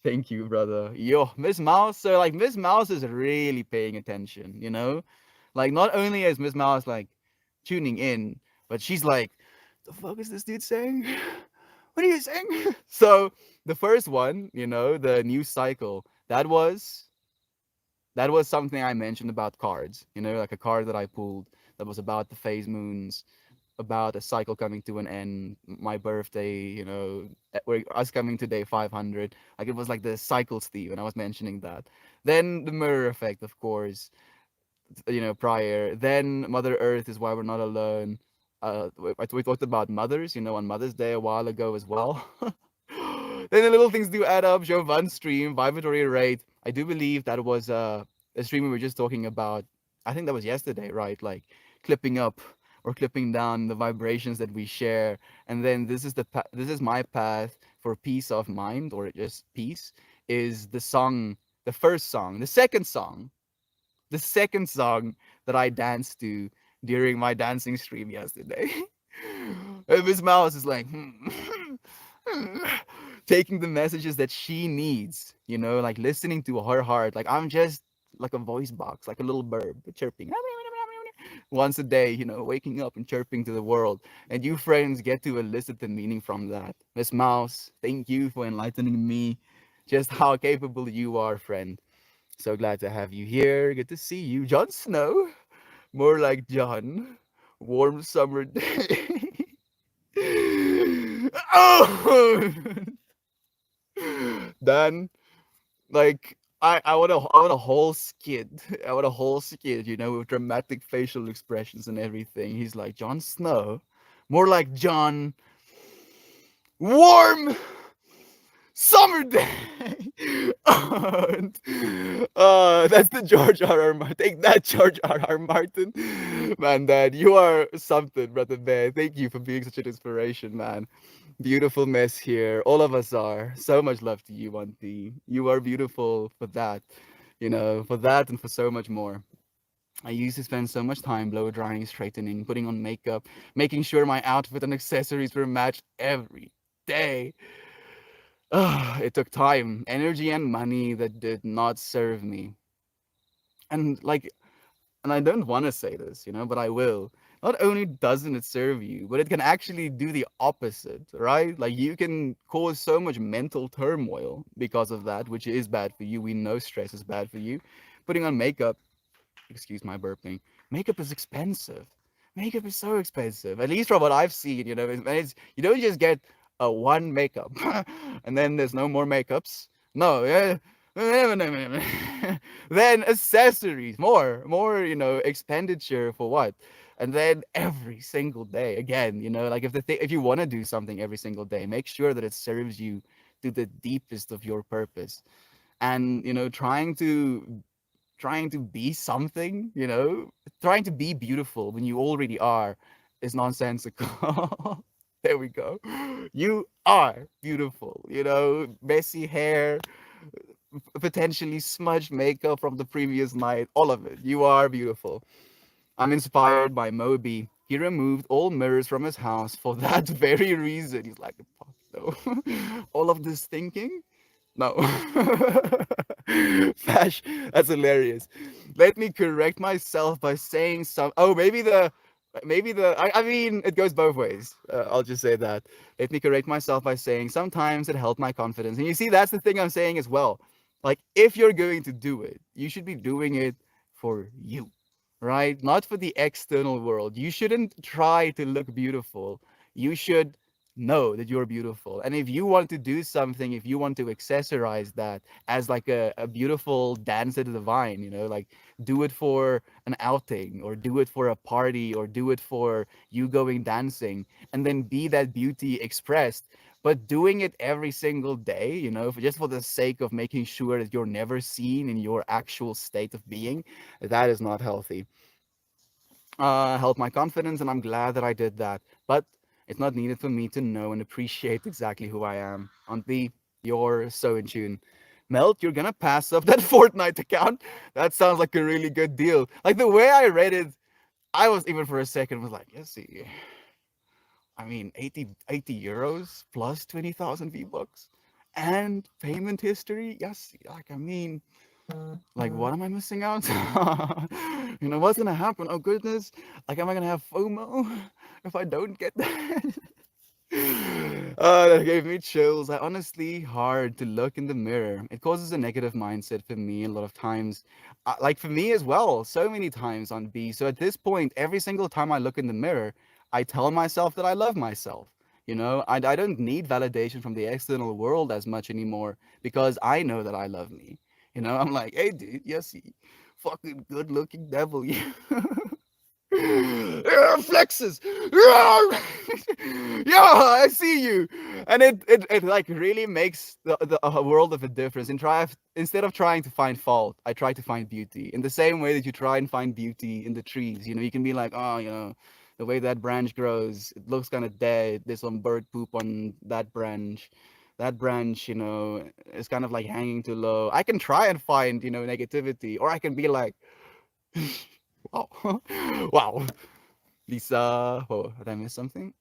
Thank you, brother. Yo, Miss Mouse. So like Miss Mouse is really paying attention. Like not only is Miss Mouse like tuning in, but she's like, the fuck is this dude saying? What are you saying? So the first one, the new cycle, that was something I mentioned about cards, like a card that I pulled that was about the phase moons, about a cycle coming to an end, my birthday, us coming to day 500. Like it was like the cycles theme, and I was mentioning that. Then the mirror effect, of course, prior. Then Mother Earth is why we're not alone. We talked about mothers, on Mother's Day a while ago as well. Then the little things do add up. Jovan stream, vibratory rate. I do believe that was a stream we were just talking about. I think that was yesterday, right? Like clipping up or clipping down the vibrations that we share. And then this is my path for peace of mind or just peace. Is the song, the first song, the second song that I danced to during my dancing stream yesterday. And Miss Mouse is like, taking the messages that she needs, like listening to her heart. Like I'm just like a voice box, like a little bird chirping once a day, waking up and chirping to the world. And you friends get to elicit the meaning from that. Miss Mouse, thank you for enlightening me just how capable you are, friend. So glad to have you here. Good to see you. Jon Snow. More like John. Warm summer day. Oh! Dan, like I want a whole skit. I want a whole skit, with dramatic facial expressions and everything. He's like Jon Snow. More like John Warm Summer Day. And, that's the George R. R. Martin. Take that, George R. R. Martin. Man, Dad, you are something, brother man. Thank you for being such an inspiration, man. Beautiful mess here. All of us are. So much love to you, Auntie. You are beautiful for that. For that and for so much more. I used to spend so much time blow drying, straightening, putting on makeup, making sure my outfit and accessories were matched every day. It took time, energy, and money that did not serve me. And and I don't want to say this, but I will. Not only doesn't it serve you, but it can actually do the opposite, right? Like you can cause so much mental turmoil because of that, which is bad for you. We know stress is bad for you. Putting on makeup, excuse my burping. Makeup is expensive. Makeup is so expensive. At least from what I've seen, you don't just get a one makeup and then there's no more makeups. No, yeah. Then accessories, more, expenditure for what? And then every single day, again, like if you want to do something every single day, make sure that it serves you to the deepest of your purpose. And trying to be something, trying to be beautiful when you already are is nonsensical. There we go. You are beautiful, messy hair, potentially smudged makeup from the previous night, all of it. You are beautiful. I'm inspired by Moby. He removed all mirrors from his house for that very reason. He's like, fuck no. All of this thinking? No. Fash, that's hilarious. Let me correct myself by saying some. Oh, I mean, it goes both ways. I'll just say that. Let me correct myself by saying sometimes it helped my confidence. And you see, that's the thing I'm saying as well. Like, if you're going to do it, you should be doing it for you, right? Not for the external world. You shouldn't try to look beautiful. You should know that you're beautiful. And if you want to do something, if you want to accessorize that as like a beautiful dance to the vine, like do it for an outing or do it for a party or do it for you going dancing and then be that beauty expressed. But doing it every single day, just for the sake of making sure that you're never seen in your actual state of being, that is not healthy. Helped my confidence, and I'm glad that I did that. But it's not needed for me to know and appreciate exactly who I am. Auntie, you're so in tune. Melt, you're gonna pass up that Fortnite account. That sounds like a really good deal. Like the way I read it, I was even for a second was like, yes, see, I mean, 80 euros plus 20,000 V-Bucks and payment history. Yes, like I mean, like, what am I missing out? What's gonna happen? Oh goodness! Like, am I gonna have FOMO if I don't get that? That gave me chills. I honestly hard to look in the mirror. It causes a negative mindset for me a lot of times. Like for me as well, so many times on B. So at this point, every single time I look in the mirror, I tell myself that I love myself. I don't need validation from the external world as much anymore because I know that I love me. I'm like, hey, dude, yes, you fucking good looking devil. You. Flexes. Yeah, I see you. And it like really makes a world of a difference. Instead of trying to find fault, I try to find beauty. In the same way that you try and find beauty in the trees. You can be like, oh, the way that branch grows, it looks kind of dead. There's some bird poop on that branch. That branch, is kind of like hanging too low. I can try and find, negativity, or I can be like, wow, wow, Lisa. Oh, did I miss something?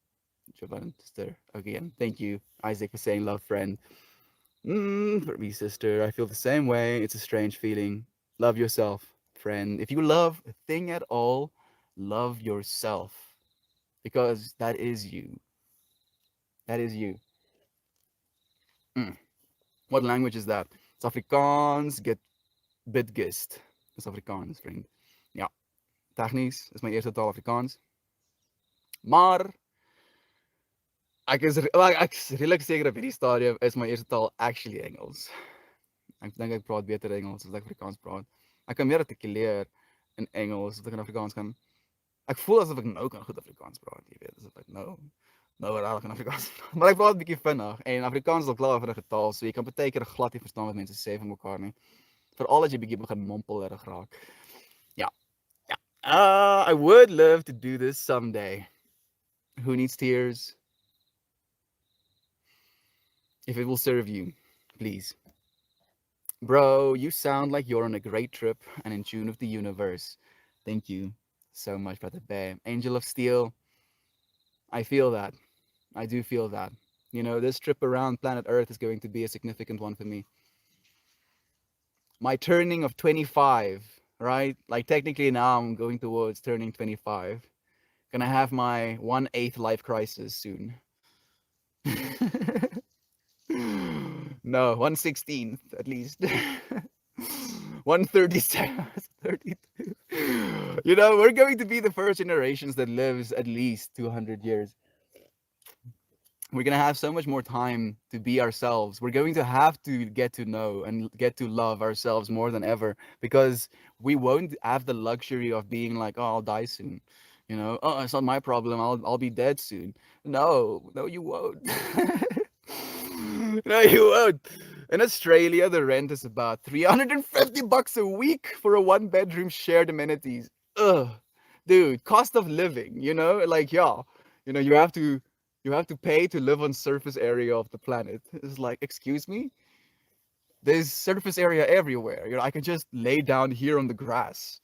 Jovan, sister. Again, thank you, Isaac, for saying love, friend. For me, sister, I feel the same way. It's a strange feeling. Love yourself, friend. If you love a thing at all, love yourself because that is you. That is you. Mm. What language is that? It's Afrikaans, get Bitgist. Is Afrikaans, vriend. Ja, technisch is mijn eerste taal Afrikaans. Maar ek is redelijk seker op hierdie stadium is my eerste taal actually Engels. Ek dink ek praat beter Engels as ek Afrikaans praat. Ek kan meer artikuleer in Engels as ek in Afrikaans kan. Ek voel asof ek nou kan goed Afrikaans praat, jy weet, asof ek nou Nou, raak in Afrikaans. Maar ek praat 'n bietjie vinnig en Afrikaans is al klaar 'n vinnige taal, so jy kan baie keer glad nie verstaan wat mense sê van mekaar nie. Veral as jy bietjie begin mompelerig raak. Ja, ja. I would love to do this someday. Who needs tears? If it will serve you, please. Bro, you sound like you're on a great trip and in tune with the universe. Thank you so much, Brother Bear. Angel of Steel, I feel that. I do feel that. You know, this trip around planet Earth is going to be a significant one for me. My turning of 25, right? Like, technically, now I'm going towards turning 25. Gonna have my 1/8 life crisis soon. No, 1/16th at least. 137, 32. You know, we're going to be the first generations that lives at least 200 years. We're going to have so much more time to be ourselves. We're going to have to get to know and get to love ourselves more than ever because we won't have the luxury of being like, oh, I'll die soon. You know, oh, it's not my problem. I'll be dead soon. No, no, you won't. No, you won't. In Australia, the rent is about 350 bucks a week for a one bedroom shared amenities. Ugh. Dude, cost of living, you know? Like, yeah, you know, you have to pay to live on surface area of the planet. It's like, excuse me? There's surface area everywhere. You know, I can just lay down here on the grass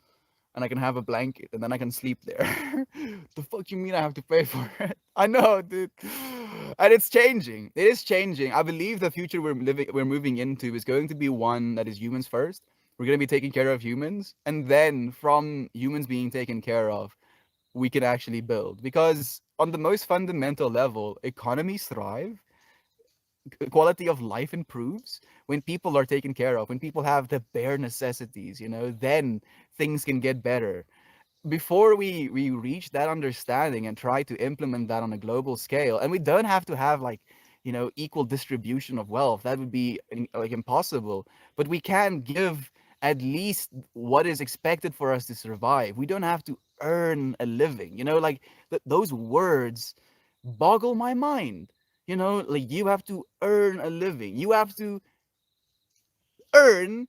and I can have a blanket and then I can sleep there. The fuck you mean I have to pay for it? I know, dude. And it's changing. It is changing. I believe the future we're moving into is going to be one that is humans first. We're going to be taking care of humans, and then from humans being taken care of, we can actually build. Because on the most fundamental level, economies thrive, quality of life improves when people are taken care of, when people have the bare necessities, you know, then things can get better. Before we reach that understanding and try to implement that on a global scale, and we don't have to have like, you know, equal distribution of wealth, that would be like impossible, but we can give at least what is expected for us to survive. We don't have to earn a living, you know, like those words boggle my mind. You know, like you have to earn a living, you have to earn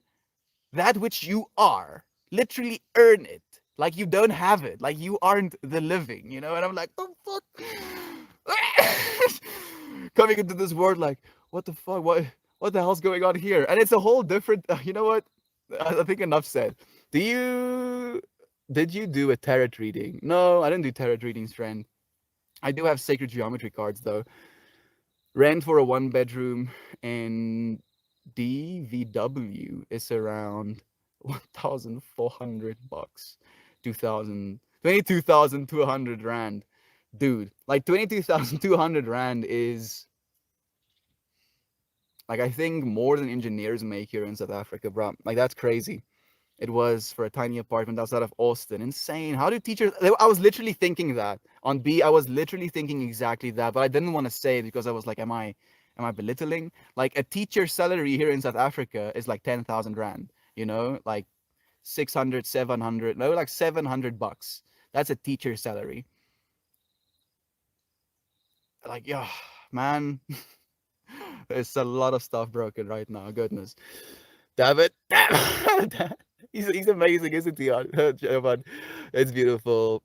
that which you are, literally earn it, like you don't have it, like you aren't the living, you know. And I'm like, the fuck. Coming into this world like, what the fuck, what the hell's going on here? And it's a whole different, you know what, I think enough said. Do you did you do a tarot reading? No, I didn't do tarot readings, friend. I do have sacred geometry cards though. Rent for a one bedroom in DVW is around 1,400 bucks. 2,000, 22,200 rand. Dude, like 22,200 rand is like, I think more than engineers make here in South Africa, bro. Like, that's crazy. It was for a tiny apartment outside of Austin. Insane. How do teachers? I was literally thinking that on B. I was literally thinking exactly that, but I didn't want to say it because I was like, am I belittling? Like a teacher salary here in South Africa is like 10,000 rand. You know, like 600, 700, no, like 700 bucks. That's a teacher salary. Like, yeah, man, there's a lot of stuff broken right now. Goodness. Damn it. He's amazing, isn't he? Jovan? It's beautiful.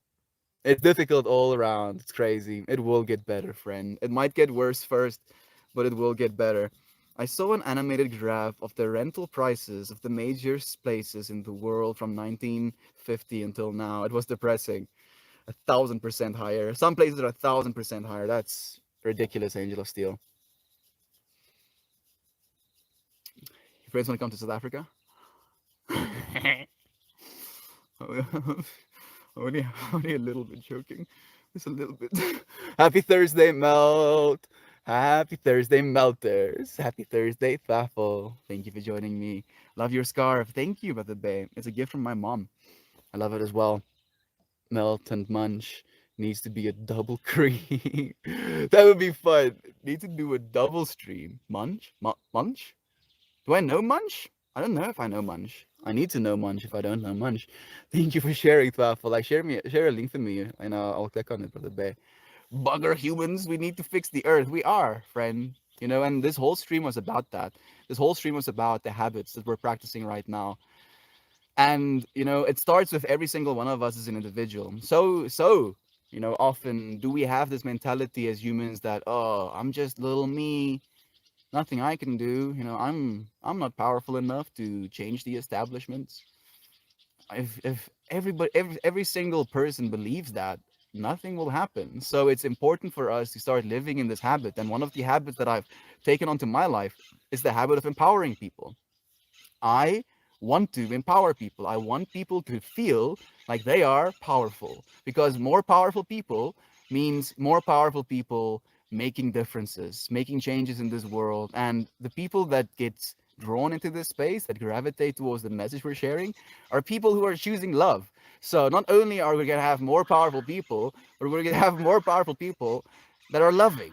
It's difficult all around. It's crazy. It will get better, friend. It might get worse first, but it will get better. I saw an animated graph of the rental prices of the major places in the world from 1950 until now. It was depressing. 1,000% higher. Some places are 1,000% higher. That's ridiculous, Angel of Steel. Your friends want to come to South Africa? only a little bit joking. Just a little bit. Happy Thursday, Melt. Happy Thursday, Melters. Happy Thursday, Thaffel. Thank you for joining me. Love your scarf. Thank you, Brother Bay. It's a gift from my mom. I love it as well. Melt and Munch needs to be a double cream. That would be fun. Need to do a double stream. Munch? Munch? Do I know Munch? I don't know if I know Munch. I need to know Munch if I don't know Munch. Thank you for sharing, Thaffel. Like, share a link for me, and I'll click on it, Brother Bay. bugger humans, we need to fix the earth. We are, friend. And this whole stream was about that. This whole stream was about the habits that we're practicing right now. And, it starts with every single one of us as an individual. So, often do we have this mentality as humans that, oh, I'm just little me, nothing I can do. I'm not powerful enough to change the establishments. If every single person believes that, nothing will happen. So it's important for us to start living in this habit. And one of the habits that I've taken onto my life is the habit of empowering people. I want to empower people. I want people to feel like they are powerful, because more powerful people means more powerful people making differences, making changes in this world. And the people that get drawn into this space, that gravitate towards the message we're sharing, are people who are choosing love. So not only are we going to have more powerful people, but we're going to have more powerful people that are loving.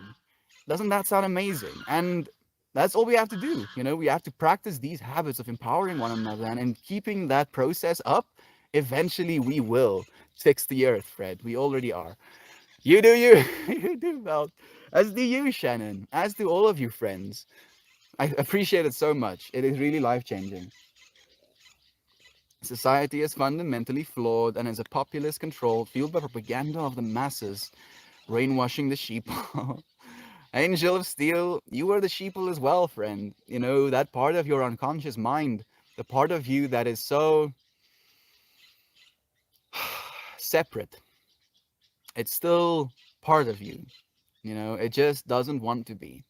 Doesn't that sound amazing? And that's all we have to do. We have to practice these habits of empowering one another, and keeping that process up. Eventually, we will fix the earth, Fred. We already are. You do you. You do, Mel. As do you, Shannon. As do all of you, friends. I appreciate it so much. It is really life changing. Society is fundamentally flawed and is a populist controlled, fueled by propaganda of the masses, brainwashing the sheep. Angel of Steel, you are the sheeple as well, friend. That part of your unconscious mind, the part of you that is so separate, it's still part of you. It just doesn't want to be.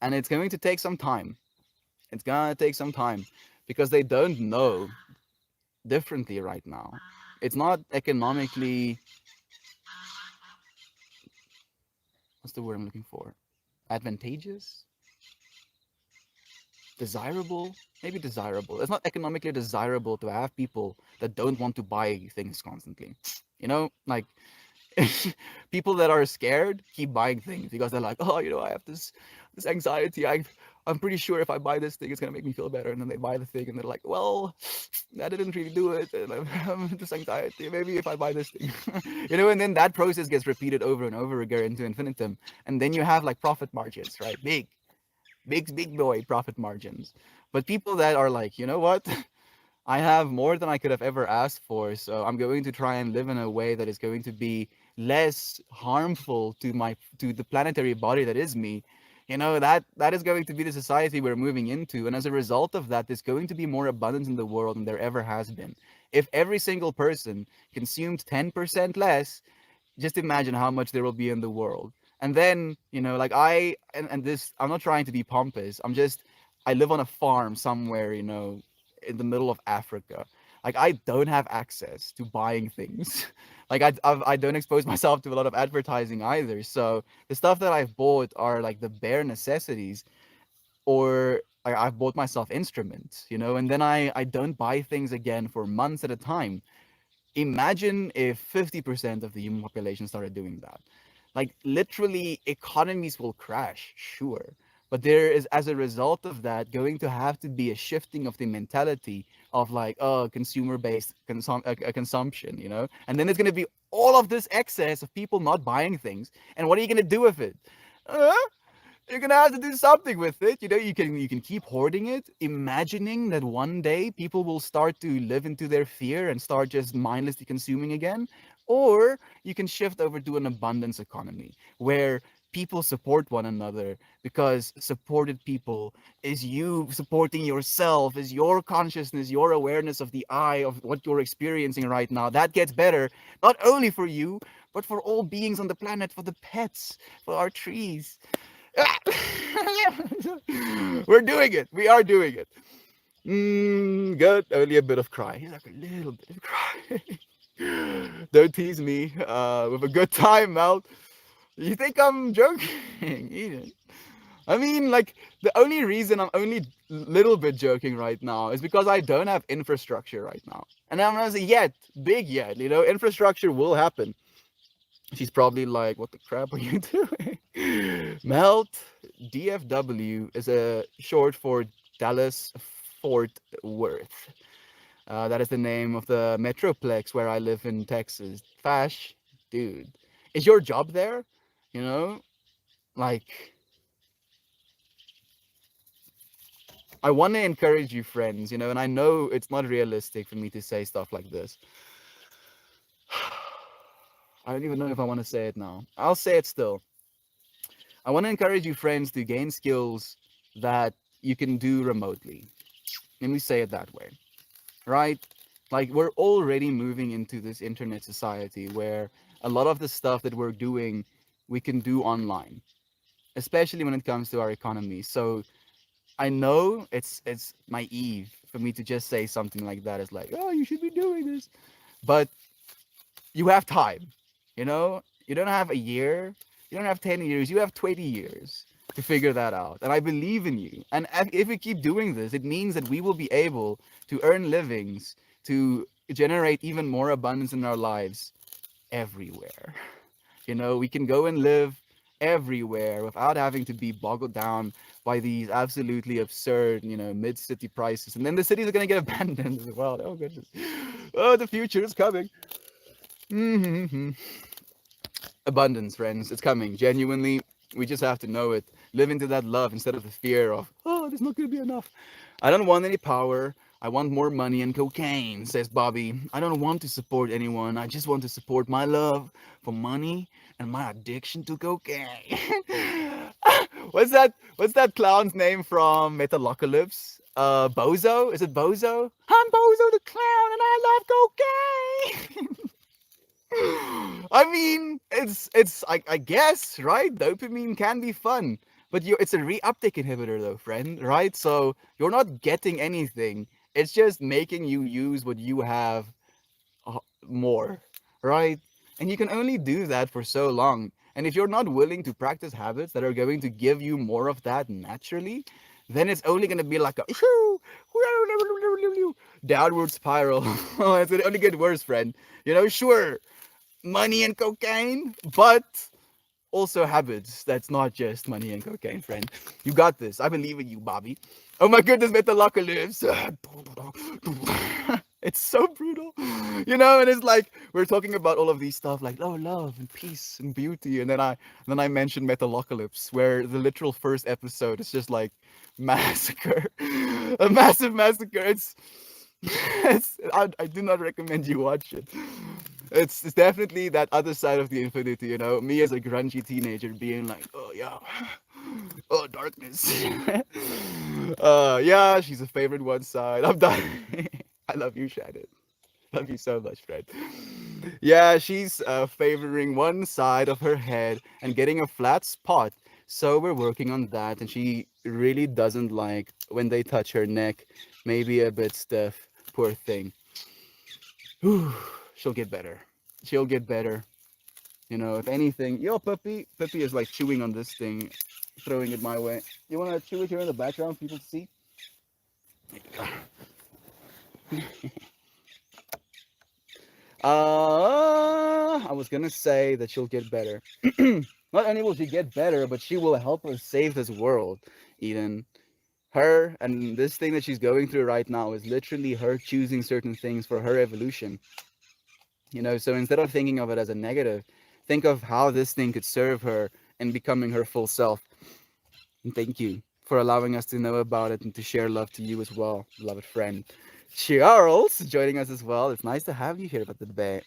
And it's going to take some time. It's going to take some time because they don't know differently right now. It's not economically, what's the word I'm looking for? Advantageous? Desirable? Maybe desirable. It's not economically desirable to have people that don't want to buy things constantly. Like, people that are scared keep buying things because they're like, oh, I have this anxiety. I'm pretty sure if I buy this thing, it's gonna make me feel better. And then they buy the thing, and they're like, well, that didn't really do it. And I'm having this anxiety. Maybe if I buy this thing, And then that process gets repeated over and over again into infinitum. And then you have like profit margins, right? Big boy profit margins. But people that are like, you know what? I have more than I could have ever asked for, so I'm going to try and live in a way that is going to be less harmful to the planetary body that is me. That is going to be the society we're moving into, and as a result of that, there's going to be more abundance in the world than there ever has been. If every single person consumed 10% less, just imagine how much there will be in the world. And then, like and this, I'm not trying to be pompous. I live on a farm somewhere, in the middle of Africa. Like, I don't have access to buying things. Like, I don't expose myself to a lot of advertising either. So the stuff that I've bought are like the bare necessities, or I've bought myself instruments, and then I don't buy things again for months at a time. Imagine if 50% of the human population started doing that. Like, literally, economies will crash, sure. But there is, as a result of that, going to have to be a shifting of the mentality of like, oh, consumer-based consumption, And then there's going to be all of this excess of people not buying things. And what are you going to do with it? Uh, you're gonna have to do something with it. You can keep hoarding it, imagining that one day people will start to live into their fear and start just mindlessly consuming again. Or you can shift over to an abundance economy where people support one another, because supported people is you supporting yourself, is your consciousness, your awareness of the I of what you're experiencing right now. That gets better, not only for you, but for all beings on the planet, for the pets, for our trees. We're doing it. We are doing it. Good. Only a bit of cry. He's like a little bit of cry. Don't tease me. With a good time, Mel. You think I'm joking? Eden. I mean, like, the only reason I'm only little bit joking right now is because I don't have infrastructure right now. And I'm gonna say yet, big yet, infrastructure will happen. She's probably like, what the crap are you doing? Melt DFW is a short for Dallas Fort Worth. That is the name of the metroplex where I live in Texas. Fash, dude, is your job there? You know, like I want to encourage you, friends. You know, and I know it's not realistic for me to say stuff like this. I don't even know if I want to say it now. I'll say it still. I want to encourage you, friends, to gain skills that you can do remotely. Let me say it that way, right? Like, we're already moving into this internet society where a lot of the stuff that we're doing, we can do online, especially when it comes to our economy. So I know it's naive for me to just say something like that. It's like, oh, you should be doing this, but you have time. You know, you don't have a year, you don't have 10 years, you have 20 years to figure that out. And I believe in you. And if we keep doing this, it means that we will be able to earn livings, to generate even more abundance in our lives everywhere. You know, we can go and live everywhere without having to be boggled down by these absolutely absurd, mid city prices. And then the cities are going to get abandoned as well. Oh, goodness. Oh, the future is coming. Hmm. Abundance, friends. It's coming. Genuinely, we just have to know it. Live into that love instead of the fear of, oh, there's not going to be enough. I don't want any power. I want more money and cocaine, says Bobby. I don't want to support anyone. I just want to support my love for money and my addiction to cocaine. What's that clown's name from Metalocalypse? Bozo? Is it Bozo? I'm Bozo the clown and I love cocaine. I mean, it's I guess, right? Dopamine can be fun, but it's a reuptake inhibitor though, friend, right? So you're not getting anything. It's just making you use what you have more, right? And you can only do that for so long. And if you're not willing to practice habits that are going to give you more of that naturally, then it's only going to be like a downward spiral. It's going to only get worse, friend. Sure, money and cocaine, but also habits. That's not just money and cocaine, friend. You got this. I believe in you, Bobby. Oh my goodness, Metalocalypse. It's so brutal. And it's like we're talking about all of these stuff like love and peace and beauty. And then I mentioned Metalocalypse, where the literal first episode is just like massacre. A massive massacre. I do not recommend you watch it. It's definitely that other side of the infinity, me as a grungy teenager being like, oh yeah, oh darkness. Yeah, she's a favorite one side. I'm done. I love you, Shannon. Love you so much, friend. Yeah, she's favoring one side of her head and getting a flat spot. So we're working on that, and she really doesn't like when they touch her neck, maybe a bit stiff. Poor thing. Whew, she'll get better. She'll get better. If anything, yo, puppy. Puppy is like chewing on this thing, throwing it my way. You want to chew it here in the background, people to see? I was gonna say that she'll get better. Not only will she get better, but she will help us save this world, Eden. Her and this thing that she's going through right now is literally her choosing certain things for her evolution. So instead of thinking of it as a negative, think of how this thing could serve her in becoming her full self. And thank you for allowing us to know about it and to share love to you as well, beloved friend. Charles joining us as well. It's nice to have you here, but the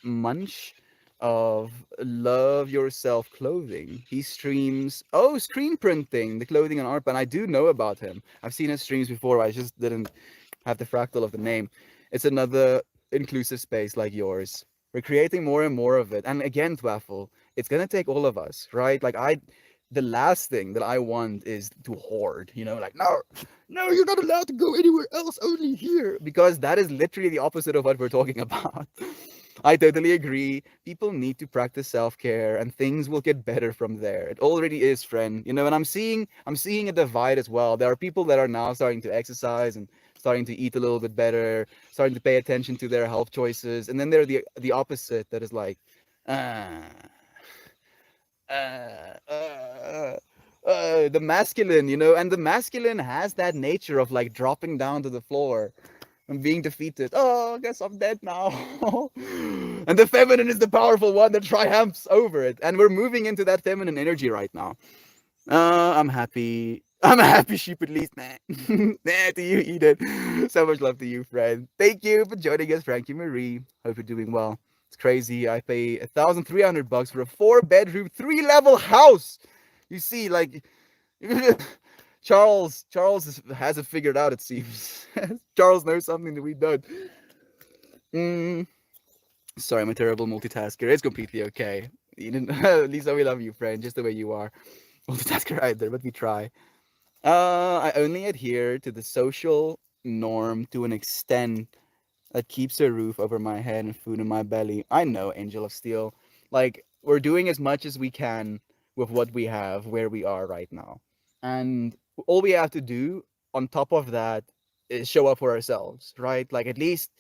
munch of Love Yourself clothing. He streams screen printing, the clothing and art, but I do know about him. I've seen his streams before. I just didn't have the fractal of the name. It's another inclusive space like yours. We're creating more and more of it. And again, Twaffle, it's gonna take all of us, right? The last thing that I want is to hoard, like, no, you're not allowed to go anywhere else, only here. Because that is literally the opposite of what we're talking about. I totally agree. People need to practice self-care and things will get better from there. It already is, friend. And I'm seeing a divide as well. There are people that are now starting to exercise and starting to eat a little bit better, starting to pay attention to their health choices. And then there are the opposite that is like, ah, the masculine, and the masculine has that nature of like dropping down to the floor I'm being defeated. Oh, I guess I'm dead now. And the feminine is the powerful one that triumphs over it. And we're moving into that feminine energy right now. I'm happy. I'm a happy sheep at least. Nah. Nah, to you, Eden. So much love to you, friend. Thank you for joining us, Frankie Marie. Hope you're doing well. It's crazy. I pay $1,300 for a 4 bedroom, 3 level house. You see, like Charles has it figured out. It seems Charles knows something that we don't. Mm, sorry, I'm a terrible multitasker. It's completely okay. Eden, Lisa, we love you, friend, just the way you are. Multitasker either, but we try. I only adhere to the social norm to an extent that keeps a roof over my head and food in my belly. I know, Angel of Steel. Like, we're doing as much as we can with what we have where we are right now. And all we have to do on top of that is show up for ourselves, right? Like, at least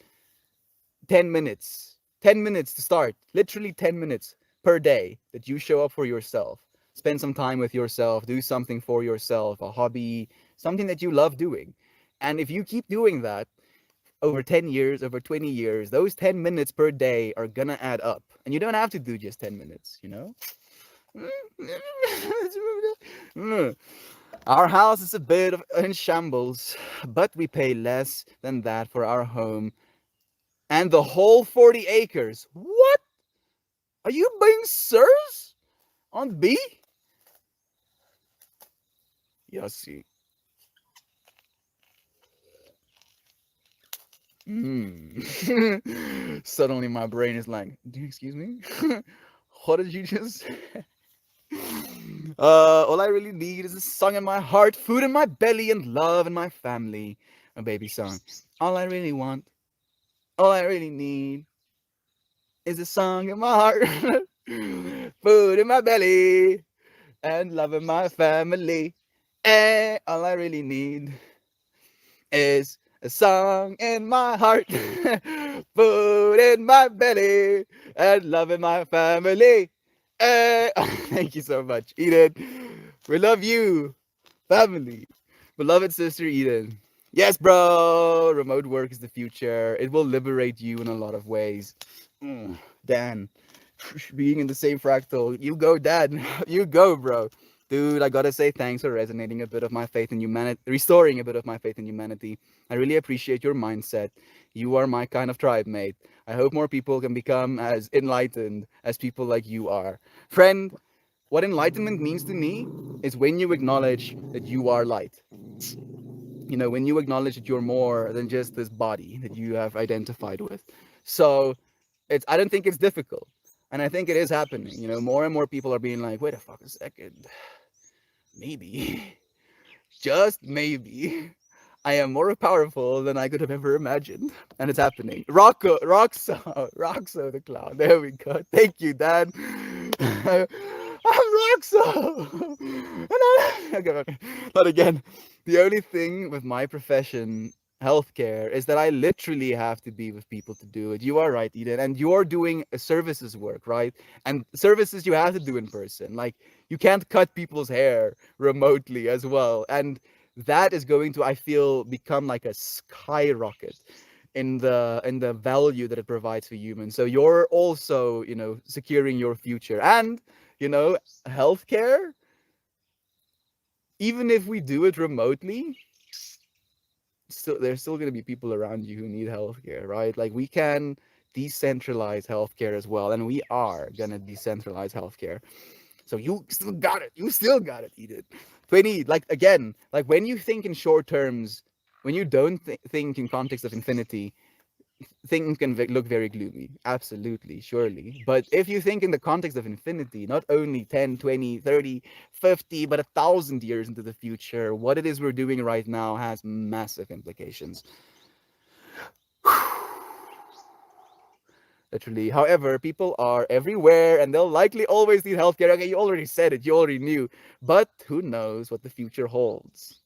10 minutes. 10 minutes to start. Literally 10 minutes per day that you show up for yourself. Spend some time with yourself, do something for yourself, a hobby, something that you love doing. And if you keep doing that over 10 years, over 20 years, those 10 minutes per day are gonna add up. And you don't have to do just 10 minutes, you know? Our house is a bit in shambles, but we pay less than that for our home and the whole 40 acres. What? Are you being sirs on B? Yossi. Suddenly my brain is like, do you excuse me? What did you just all I really need is a song in my heart, food in my belly, and love in my family. A baby song. All I really want, all I really need is a song in my heart, food in my belly, and love in my family. And all I really need is a song in my heart, food in my belly, and love in my family. Thank you so much, Eden. We love you, family. Beloved sister Eden. Yes, bro. Remote work is the future. It will liberate you in a lot of ways. Dan, being in the same fractal. You go, Dad. You go, bro. Dude, I gotta say thanks for resonating a bit of my faith in humanity, restoring a bit of my faith in humanity. I really appreciate your mindset. You are my kind of tribe, mate. I hope more people can become as enlightened as people like you are. Friend, what enlightenment means to me is when you acknowledge that you are light. You know, when you acknowledge that you're more than just this body that you have identified with. So it's I don't think it's difficult. And I think it is happening. You know, more and more people are being like, wait a fuck a second. Maybe. Just maybe. I am more powerful than I could have ever imagined. And it's happening. Roxo the clown. There we go. Thank you, Dad. I'm Roxo. Okay, not again. The only thing with my profession, healthcare, is that I literally have to be with people to do it. You are right, Eden. And you're doing a services work, right? And services you have to do in person. Like, you can't cut people's hair remotely as well. And that is going to, I feel, become like a skyrocket in the value that it provides for humans. So you're also, you know, securing your future. And, you know, healthcare, even if we do it remotely, still there's still going to be people around you who need healthcare, right? Like, we can decentralize healthcare as well, and we are going to decentralize healthcare. So you still got it. You still got it, Edith. 20, like, again, like, when you think in short terms, when you don't think in context of infinity, things can look very gloomy. Absolutely, surely. But if you think in the context of infinity, not only 10, 20, 30, 50, but 1,000 years into the future, what it is we're doing right now has massive implications. Literally. However, people are everywhere and they'll likely always need healthcare. Okay, you already said it, you already knew. But who knows what the future holds?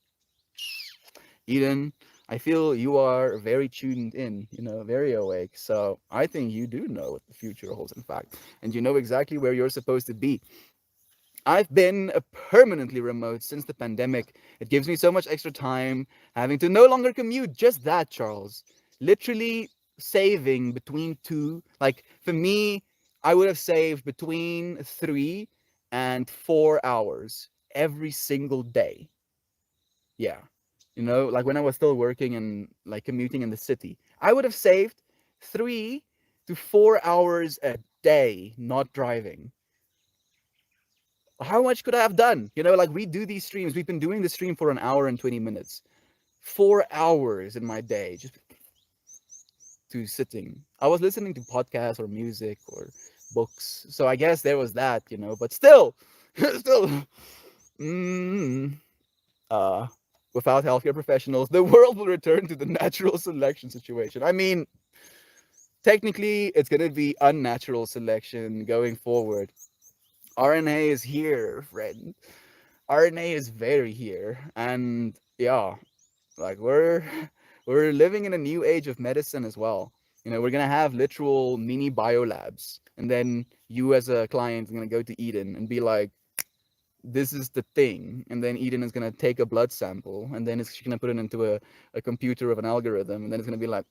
Eden, I feel you are very tuned in, you know, very awake. So I think you do know what the future holds, in fact. And you know exactly where you're supposed to be. I've been permanently remote since the pandemic. It gives me so much extra time having to no longer commute. Just that, Charles. literally saving between two. Like for me, I would have saved between 3 and 4 hours every single day. Yeah. Like when I was still working and like commuting in the city, I would have saved 3 to 4 hours a day not driving. How much could I have done? Like we do these streams. We've been doing the stream for an hour and 20 minutes. 4 hours in my day just to sitting. I was listening to podcasts or music or books. So I guess there was that. But still, still, mm, uh, without healthcare professionals, the world will return to the natural selection situation. I mean, technically, it's going to be unnatural selection going forward. RNA is here, friend. RNA is very here. And yeah, like we're living in a new age of medicine as well. We're gonna have literal mini biolabs, and then you as a client are gonna go to Eden and be like, "This is the thing," and then Eden is gonna take a blood sample, and then it's gonna put it into a computer of an algorithm, and then it's gonna be like,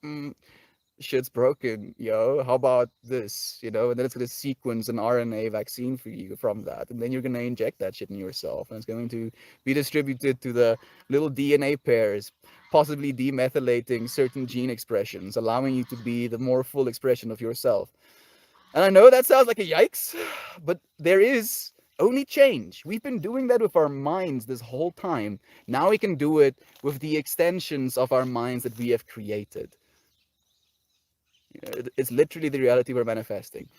shit's broken, yo. How about this? And then it's gonna sequence an RNA vaccine for you from that, and then you're gonna inject that shit in yourself, and it's going to be distributed to the little DNA pairs, possibly demethylating certain gene expressions, allowing you to be the more full expression of yourself. And I know that sounds like a yikes, but there is only change. We've been doing that with our minds this whole time. Now we can do it with the extensions of our minds that we have created. It's literally the reality we're manifesting.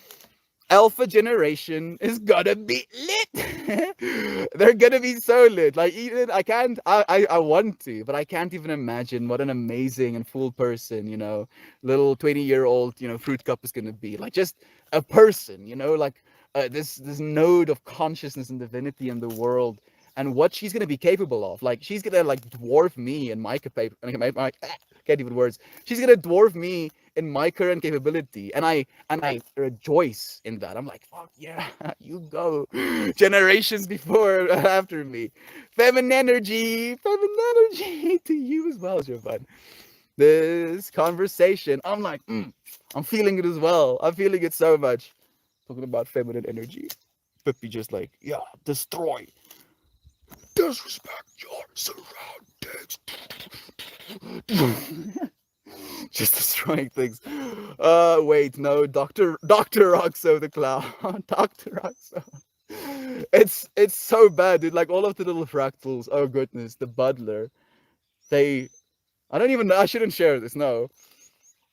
Alpha generation is gonna be lit. They're gonna be so lit. Like even I can't I want to, but I can't even imagine what an amazing and full person, little 20-year-old, fruit cup is gonna be. Like just a person, like this node of consciousness and divinity in the world. And what she's gonna be capable of, like she's gonna like dwarf me in my can't even words. She's gonna dwarf me in my current capability, and I rejoice in that. I'm like, fuck yeah, you go. Generations before or after me. Feminine energy to you as well, Jovan. This conversation, I'm like, I'm feeling it as well. I'm feeling it so much. Talking about feminine energy. Pippi just like, yeah, destroy. Disrespect your surroundings. Just destroying things. Wait, no, Doctor Roxo the clown. Doctor Roxo. It's so bad, dude. Like all of the little fractals. Oh goodness, the butler. They. I don't even know. I shouldn't share this. No,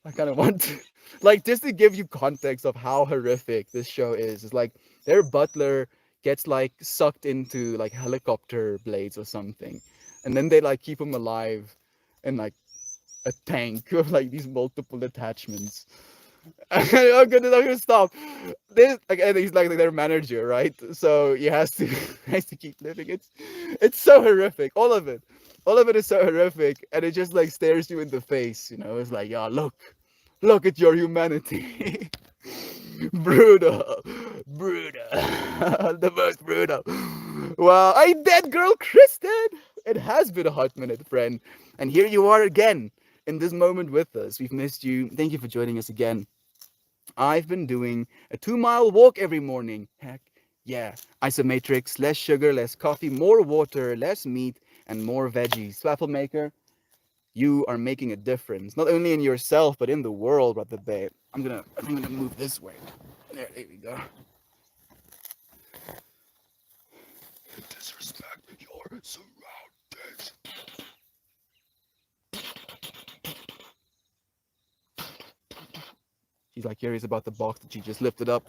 I kind of want to. Like just to give you context of how horrific this show is. It's like their butler gets like sucked into like helicopter blades or something, and then they like keep him alive, and like a tank of like these multiple attachments. Oh goodness, I'm gonna stop. This like and he's like their manager, right? So he has to has to keep living. It's so horrific. All of it is so horrific, and it just like stares you in the face. It's like, yeah, look at your humanity. Brutal, brutal, the most brutal. Well, I dead girl, Kristen. It has been a hot minute, friend, and here you are again in this moment with us. We've missed you. Thank you for joining us again. I've been doing a 2 mile walk every morning. Heck yeah. Isomatrix, less sugar, less coffee, more water, less meat, and more veggies. Swaffle maker, you are making a difference. Not only in yourself, but in the world, brother babe. I'm gonna move this way. There we go. Disrespect your surroundings. She's like curious about the box that she just lifted up.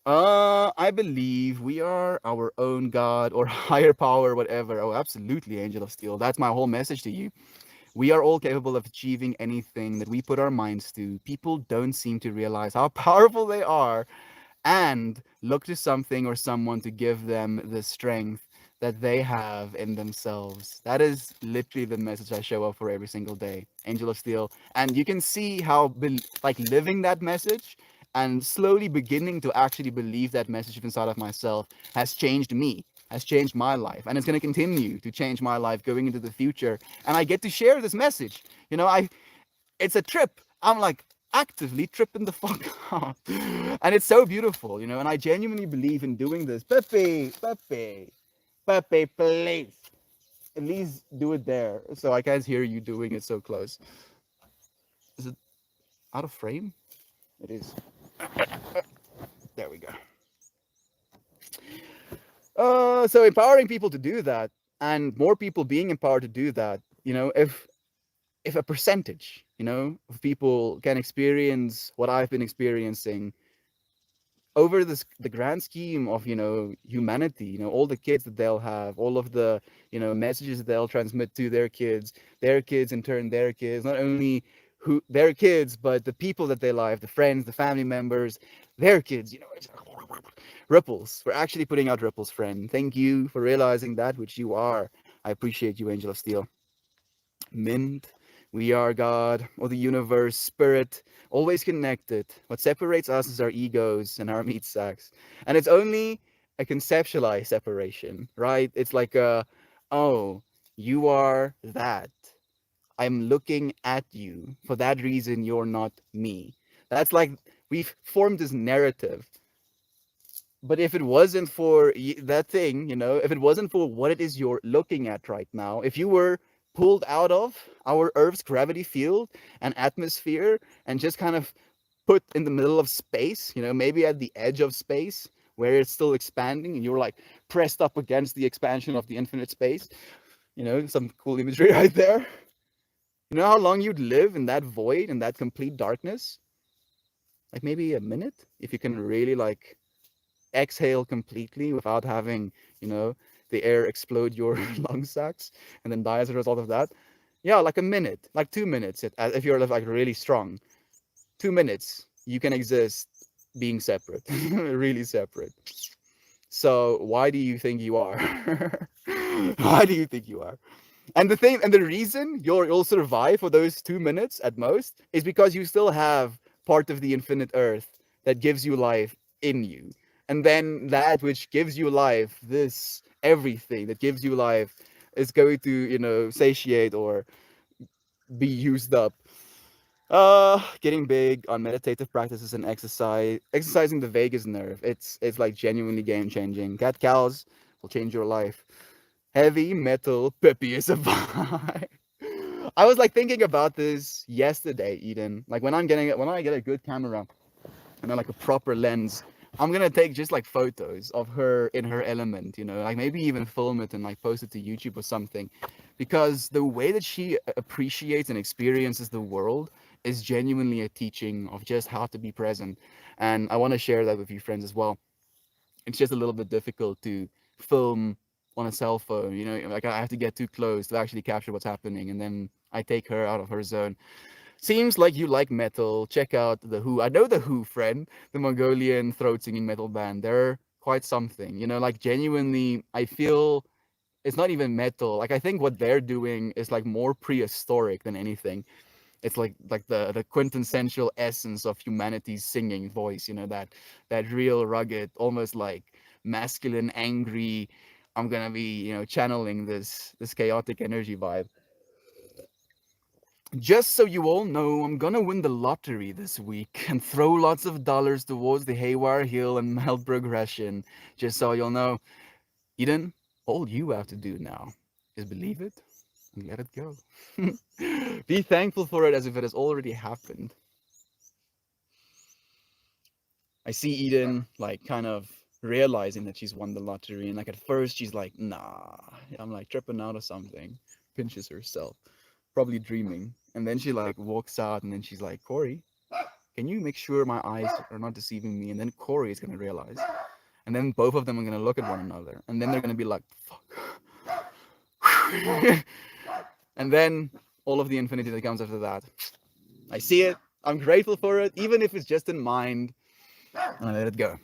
I believe we are our own God or higher power, whatever. Oh, absolutely, Angel of Steel. That's my whole message to you. We are all capable of achieving anything that we put our minds to. People don't seem to realize how powerful they are and look to something or someone to give them the strength that they have in themselves. That is literally the message I show up for every single day, Angel of Steel. And you can see how, like, living that message and slowly beginning to actually believe that message inside of myself has changed me, has changed my life, and it's going to continue to change my life going into the future. And I get to share this message. I it's a trip. I'm like actively tripping the fuck out. And it's so beautiful, you know, and I genuinely believe in doing this. Pepe, please. At least do it there. So I can't hear you doing it so close. Is it out of frame? It is. There we go. So empowering people to do that, and more people being empowered to do that, you know, if a percentage, you know, of people can experience what I've been experiencing over this the grand scheme of, you know, humanity, you know, all the kids that they'll have, all of the, you know, messages that they'll transmit to their kids in turn, their kids, not only who their kids, but the people that they love, the friends, the family members, their kids, you know, it's ripples. We're actually putting out ripples, friend. Thank you for realizing that, which you are. I appreciate you, Angel of Steel. Mint, we are God, or the universe, spirit, always connected. What separates us is our egos and our meat sacks. And it's only a conceptualized separation, right? It's like oh, you are that. I'm looking at you. For that reason, you're not me. That's like we've formed this narrative. But if it wasn't for that thing, you know, if it wasn't for what it is you're looking at right now, if you were pulled out of our Earth's gravity field and atmosphere and just kind of put in the middle of space, you know, maybe at the edge of space where it's still expanding and you're like pressed up against the expansion of the infinite space, you know, some cool imagery right there. You know how long you'd live in that void, in that complete darkness? Like maybe a minute, if you can really like exhale completely without having, you know, the air explode your lung sacs and then die as a result of that. Yeah, like a minute, like 2 minutes. If you're like really strong, 2 minutes you can exist being separate, really separate. So why do you think you are? Why do you think you are? And the thing, and the reason you'll survive for those 2 minutes at most is because you still have part of the infinite earth that gives you life in you. And then that which gives you life, this everything that gives you life, is going to, you know, satiate or be used up. Getting big on meditative practices and exercising the vagus nerve. It's like genuinely game changing. Cat cows will change your life. Heavy metal peppy is a vibe. I was like thinking about this yesterday, Eden. Like when I get a good camera and then like a proper lens, I'm gonna take just like photos of her in her element, you know, like maybe even film it and like post it to YouTube or something. Because the way that she appreciates and experiences the world is genuinely a teaching of just how to be present. And I want to share that with you friends as well. It's just a little bit difficult to film on a cell phone, you know, like I have to get too close to actually capture what's happening, and then I take her out of her zone. Seems like you like metal. Check out the Who. I know the Who, friend, the Mongolian throat singing metal band. They're quite something, you know, like genuinely I feel it's not even metal. Like I think what they're doing is like more prehistoric than anything. It's like the quintessential essence of humanity's singing voice, you know, that real rugged, almost like masculine, angry, I'm gonna be, you know, channeling this chaotic energy vibe. Just so you all know, I'm gonna win the lottery this week and throw lots of dollars towards the Haywire Hill and Melt progression. Just so you'll know. Eden, all you have to do now is believe it and let it go. Be thankful for it as if it has already happened. I see Eden like kind of realizing that she's won the lottery, and like at first she's like, nah. I'm like tripping out or something. Pinches herself, probably dreaming. And then she like walks out, and then she's like, Corey, can you make sure my eyes are not deceiving me? And then Corey is gonna realize. And then both of them are gonna look at one another. And then they're gonna be like, fuck. And then all of the infinity that comes after that. I see it. I'm grateful for it, even if it's just in mind. And I let it go.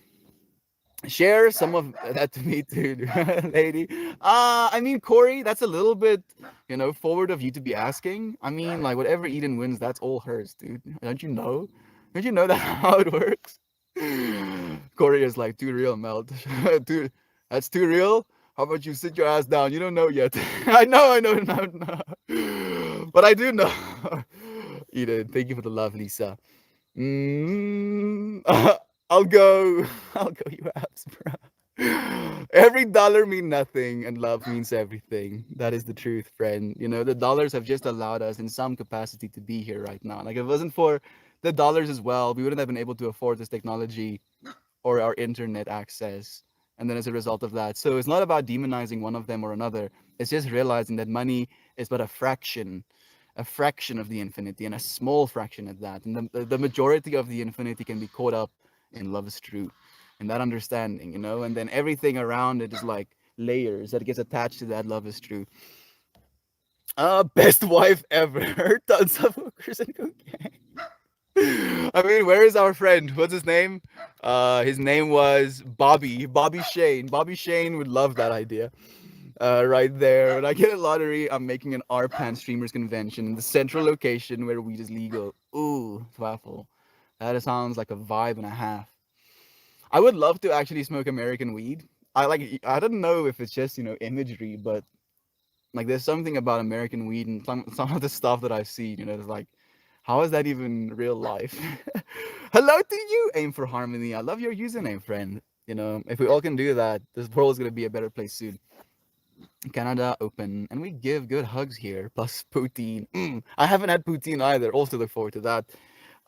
Share some of that to me too, lady. I mean, Corey, that's a little bit, you know, forward of you to be asking. I mean, like whatever Eden wins, that's all hers, dude. Don't you know? Don't you know that how it works? Corey is like too real, Melt. Too, that's too real. How about you sit your ass down? You don't know yet. I know, no. But I do know. Eden, thank you for the love, Lisa. Mm, I'll go. I'll go. You abs, bro. Every dollar means nothing, and love means everything. That is the truth, friend. You know, the dollars have just allowed us, in some capacity, to be here right now. Like, if it wasn't for the dollars as well, we wouldn't have been able to afford this technology or our internet access. And then as a result of that, so it's not about demonizing one of them or another. It's just realizing that money is but a fraction of the infinity, and a small fraction at that. And the majority of the infinity can be caught up in love is true, and that understanding, you know. And then everything around it is like layers that gets attached to that love is true. Best wife ever. Tons of hookers and cocaine. I mean, where is our friend? What's his name? His name was Bobby. Bobby Shane. Bobby Shane would love that idea. Right there. When I get a lottery, I'm making an R-Pan streamers convention in the central location where weed is legal. Ooh, waffle. That sounds like a vibe and a half. I would love to actually smoke American weed. I don't know if it's just, imagery, but like there's something about American weed and some of the stuff that I've seen, it's like, how is that even real life? Hello to you, Aim for Harmony. I love your username, friend. If we all can do that, this world is gonna be a better place soon. Canada open, and we give good hugs here. Plus poutine. I haven't had poutine either. Also look forward to that.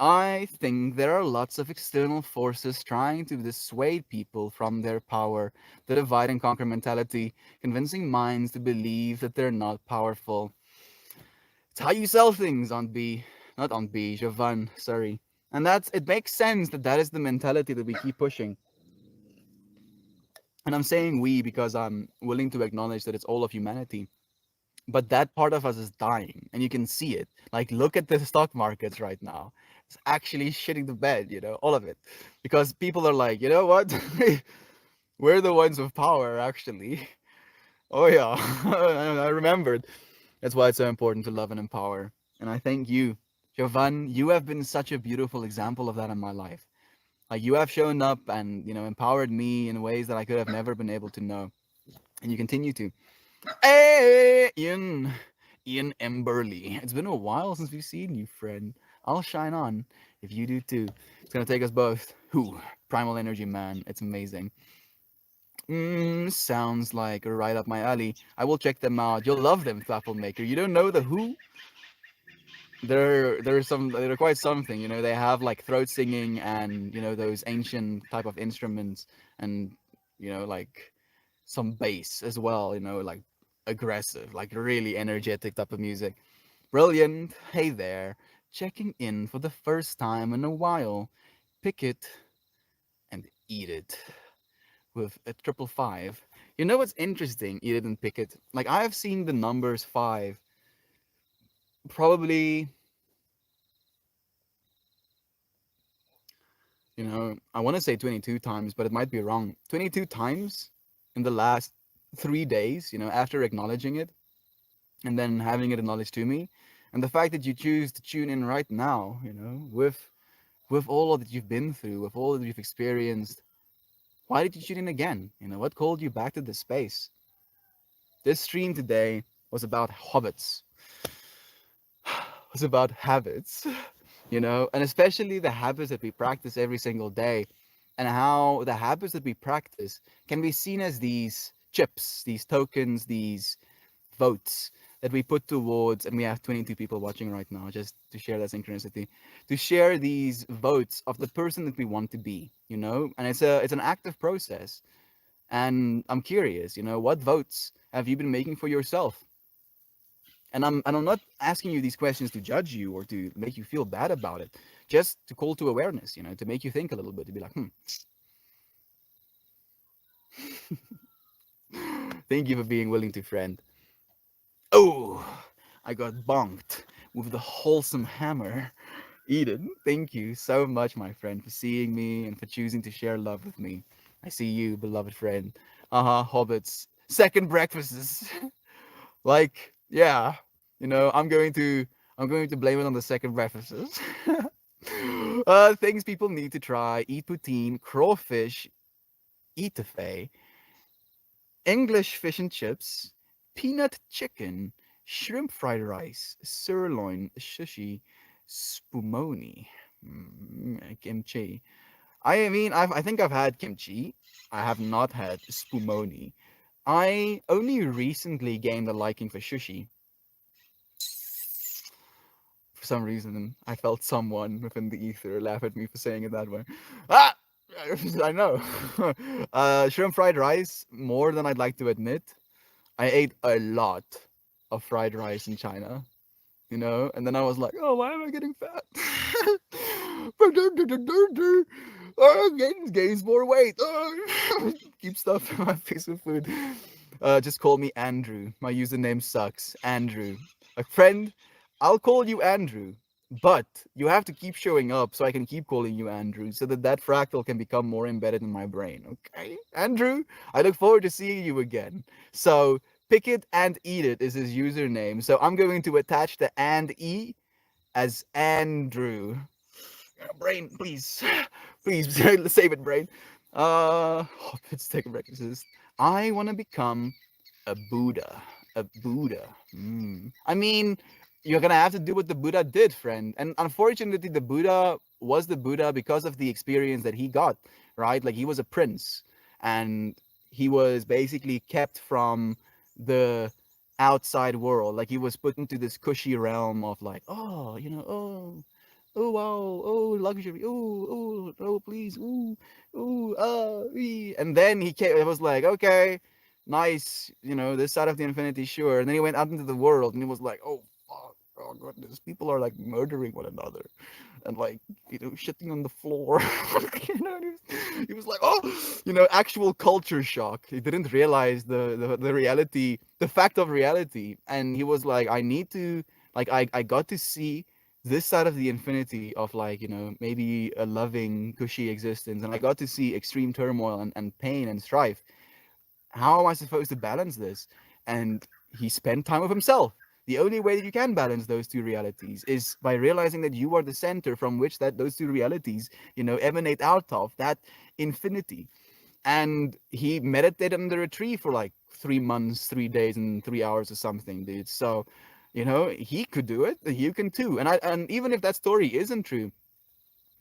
I think there are lots of external forces trying to dissuade people from their power, the divide and conquer mentality, convincing minds to believe that they're not powerful. It's how you sell things on B, not on B, Jovan, sorry. And it makes sense that that is the mentality that we keep pushing. And I'm saying we because I'm willing to acknowledge that it's all of humanity. But that part of us is dying, and you can see it. Like, look at the stock markets right now. It's actually shitting the bed, all of it. Because people are like, you know what? We're the ones with power, actually. Oh, yeah. I remembered. That's why it's so important to love and empower. And I thank you, Jovan. You have been such a beautiful example of that in my life. Like, you have shown up and, empowered me in ways that I could have never been able to know. And you continue to. Hey, Ian Emberley. It's been a while since we've seen you, friend. I'll shine on if you do too. It's gonna take us both. Who? Primal Energy Man. It's amazing. Sounds like right up my alley. I will check them out. You'll love them, Thaffel Maker. You don't know the Who? They're quite something. They have like throat singing and those ancient type of instruments and like some bass as well, like aggressive, like really energetic type of music. Brilliant. Hey there. Checking in for the first time in a while. Pick it and eat it with a triple five. You know what's interesting? Eat it and pick it. Like I have seen the numbers five probably, I want to say 22 times, but it might be wrong. 22 times in the last 3 days, after acknowledging it and then having it acknowledged to me. And the fact that you choose to tune in right now, with all that you've been through, with all that you've experienced, why did you tune in again? What called you back to this space? This stream today was about hobbits, was about habits, and especially the habits that we practice every single day, and how the habits that we practice can be seen as these chips, these tokens, these votes that we put towards, and we have 22 people watching right now, just to share that synchronicity, to share these votes of the person that we want to be, and it's an active process. And I'm curious, what votes have you been making for yourself? And I'm not asking you these questions to judge you or to make you feel bad about it, just to call to awareness, to make you think a little bit, to be like, thank you for being willing to friend. Oh, I got bonked with the wholesome hammer. Eden, thank you so much, my friend, for seeing me and for choosing to share love with me. I see you, beloved friend. Hobbits. Second breakfasts. Like, yeah, I'm going to blame it on the second breakfasts. Things people need to try: eat poutine, crawfish, etouffee, English fish and chips, peanut chicken, shrimp fried rice, sirloin, sushi, Spumoni. Kimchi. I mean, I think I've had kimchi. I have not had spumoni. I only recently gained a liking for sushi. For some reason, I felt someone within the ether laugh at me for saying it that way. Ah! I know. Shrimp fried rice, more than I'd like to admit. I ate a lot of fried rice in China, you know? And then I was like, oh, why am I getting fat? Gains more weight. Keep stuff in my face with food. Just call me Andrew. My username sucks. Andrew. A friend, I'll call you Andrew. But you have to keep showing up so I can keep calling you Andrew so that that fractal can become more embedded in my brain. Okay? Andrew, I look forward to seeing you again. So, pick it and eat it is his username. So, I'm going to attach the and E as Andrew. Brain, please. Please, save it, brain. Let's take a breakfast. I want to become a Buddha. A Buddha. I mean, you're gonna have to do what the Buddha did, friend. And unfortunately, the Buddha was the Buddha because of the experience that he got, right? Like he was a prince, and he was basically kept from the outside world. Like he was put into this cushy realm of like, oh, oh wow, oh luxury, oh please, and then he came. It was like, okay, nice, this side of the infinity, sure. And then he went out into the world, and he was like, oh fuck, oh goodness, people are like murdering one another, and like shitting on the floor. He was like, oh, actual culture shock. He didn't realize the reality, the fact of reality, and he was like, I need to, like, I got to see this side of the infinity of like maybe a loving cushy existence, and I got to see extreme turmoil and pain and strife. How am I supposed to balance this? And he spent time with himself. The only way that you can balance those two realities is by realizing that you are the center from which that those two realities emanate out of, that infinity. And he meditated under a tree for like 3 months, 3 days, and 3 hours or something, dude. So he could do it, you can too. And even if that story isn't true,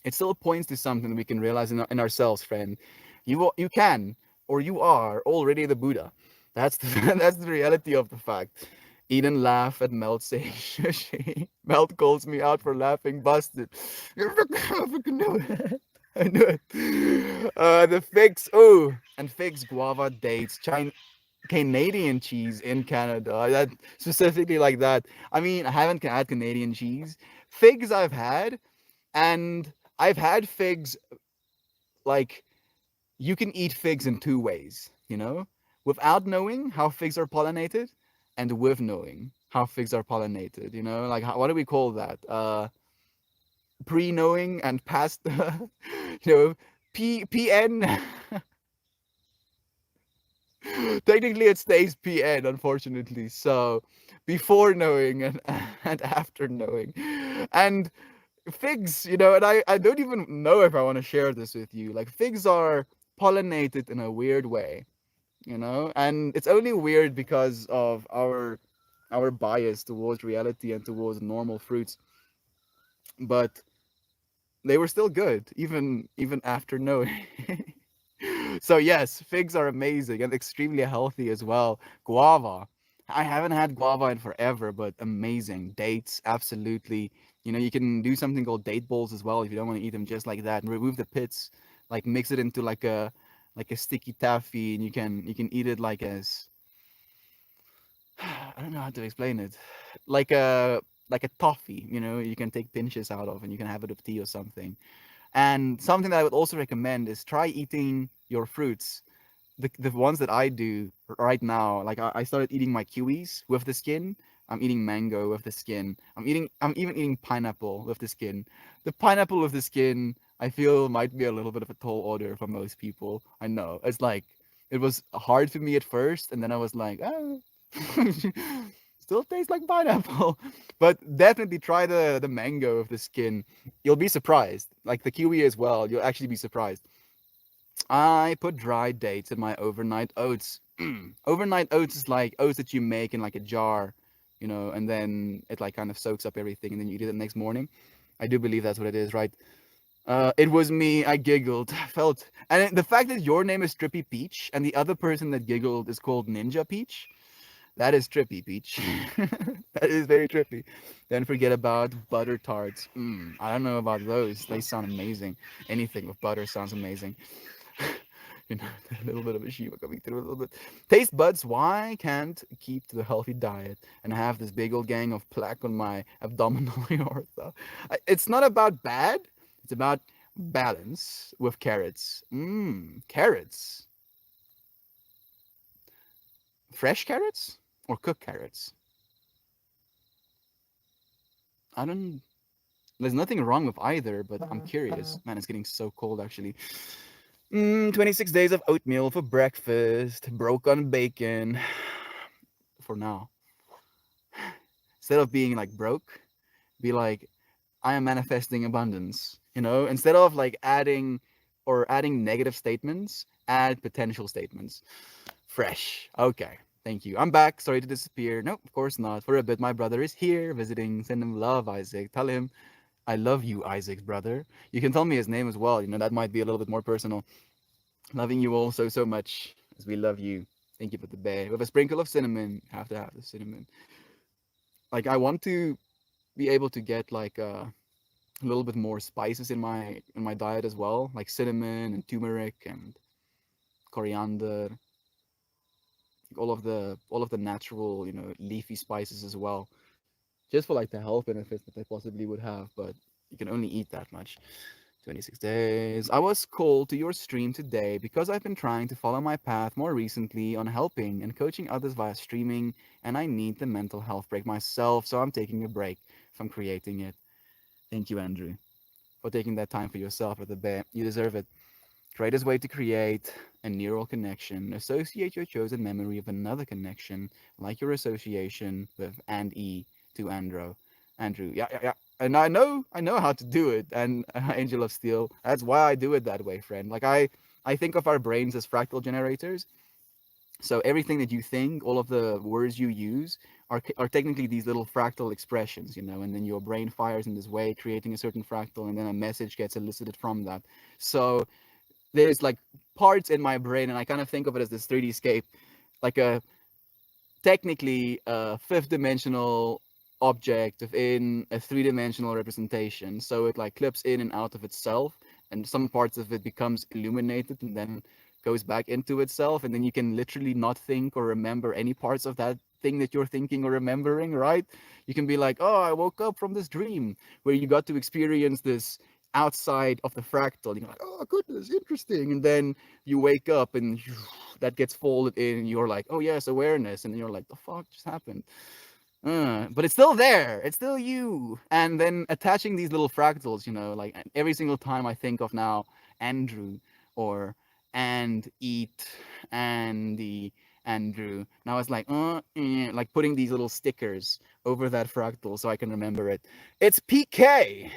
it still points to something that we can realize in ourselves, friend. You can, or you are already the Buddha. That's the, that's the reality of the fact. Eden laugh at Melt saying sushi. Melt calls me out for laughing. Busted. You're fucking knew it. I knew it. The figs. Oh, and figs, guava, dates, Canadian cheese in Canada. That specifically like that. I mean, I haven't had Canadian cheese. Figs I've had, and I've had figs, like, you can eat figs in two ways, without knowing how figs are pollinated, and with knowing how figs are pollinated, like what do we call that? Pre-knowing and past, PN. Technically, it stays PN, unfortunately. So, before knowing and, and after knowing. And figs, and I don't even know if I want to share this with you. Like, figs are pollinated in a weird way, and it's only weird because of our bias towards reality and towards normal fruits. But they were still good, even after knowing. So yes, figs are amazing and extremely healthy as well. Guava. I haven't had guava in forever, but amazing. Dates, absolutely. You can do something called date balls as well if you don't want to eat them just like that. And remove the pits, like mix it into like a sticky taffy, and you can eat it like as I don't know how to explain it. Like a toffee, you can take pinches out of and you can have it with tea or something. And something that I would also recommend is try eating your fruits. The ones that I do right now, like I started eating my kiwis with the skin. I'm eating mango with the skin. I'm even eating pineapple with the skin. The pineapple with the skin, I feel might be a little bit of a tall order for most people. I know. It's like it was hard for me at first, and then I was like, ah, still tastes like pineapple. But definitely try the mango with the skin. You'll be surprised. Like the kiwi as well. You'll actually be surprised. I put dried dates in my overnight oats. Overnight oats is like oats that you make in like a jar, and then it like kind of soaks up everything, and then you eat it the next morning. I do believe that's what it is, right? It was me. I giggled. I felt, and the fact that your name is Trippy Peach and the other person that giggled is called Ninja Peach. That is trippy, Peach. That is very trippy. Don't forget about butter tarts. I don't know about those. They sound amazing. Anything with butter sounds amazing. You know, a little bit of a Shiva coming through a little bit. Taste buds, why can't keep to the healthy diet and have this big old gang of plaque on my abdominal aorta? It's not about bad, it's about balance with carrots. Carrots. Fresh carrots or cooked carrots? I don't. There's nothing wrong with either, but I'm curious. Man, it's getting so cold actually. 26 days of oatmeal for breakfast, broke on bacon. For now. Instead of being like broke, be like, I am manifesting abundance. You know, instead of like adding negative statements, add potential statements. Fresh. Okay. Thank you. I'm back. Sorry to disappear. No, of course not. For a bit, my brother is here visiting. Send him love, Isaac. Tell him I love you, Isaac's brother. You can tell me his name as well. You know, that might be a little bit more personal. Loving you all so, so much as we love you. Thank you for the bear. With a sprinkle of cinnamon. Have to have the cinnamon. Like, I want to be able to get like a little bit more spices in my diet as well, like cinnamon and turmeric and coriander, all of the natural, you know, leafy spices as well, just for like the health benefits that they possibly would have. But you can only eat that much. 26 days. I was called to your stream today because I've been trying to follow my path more recently on helping and coaching others via streaming, and I need the mental health break myself, so I'm taking a break from creating it. Thank you, Andrew, for taking that time for yourself at the bear. You deserve it. Greatest way to create a neural connection. Associate your chosen memory with another connection, like your association with and E to Andrew. Andrew, yeah, yeah, yeah. And I know how to do it. And Angel of Steel, that's why I do it that way, friend. Like I think of our brains as fractal generators. So everything that you think, all of the words you use, are technically these little fractal expressions, you know. And then your brain fires in this way, creating a certain fractal, and then a message gets elicited from that. So there's like parts in my brain, and I kind of think of it as this 3D scape, like a technically a fifth dimensional object within a three-dimensional representation. So it like clips in and out of itself, and some parts of it becomes illuminated and then goes back into itself, and then you can literally not think or remember any parts of that thing that you're thinking or remembering, right? You can be like, oh, I woke up from this dream where you got to experience this outside of the fractal. You're like, oh goodness, interesting. And then you wake up and that gets folded in, and you're like, oh yes, awareness. And then you're like, the fuck just happened? But it's still there. It's still you. And then attaching these little fractals, you know, like every single time I think of now Andrew or and eat Andy Andrew. Now it's like like putting these little stickers over that fractal so I can remember it. It's PK.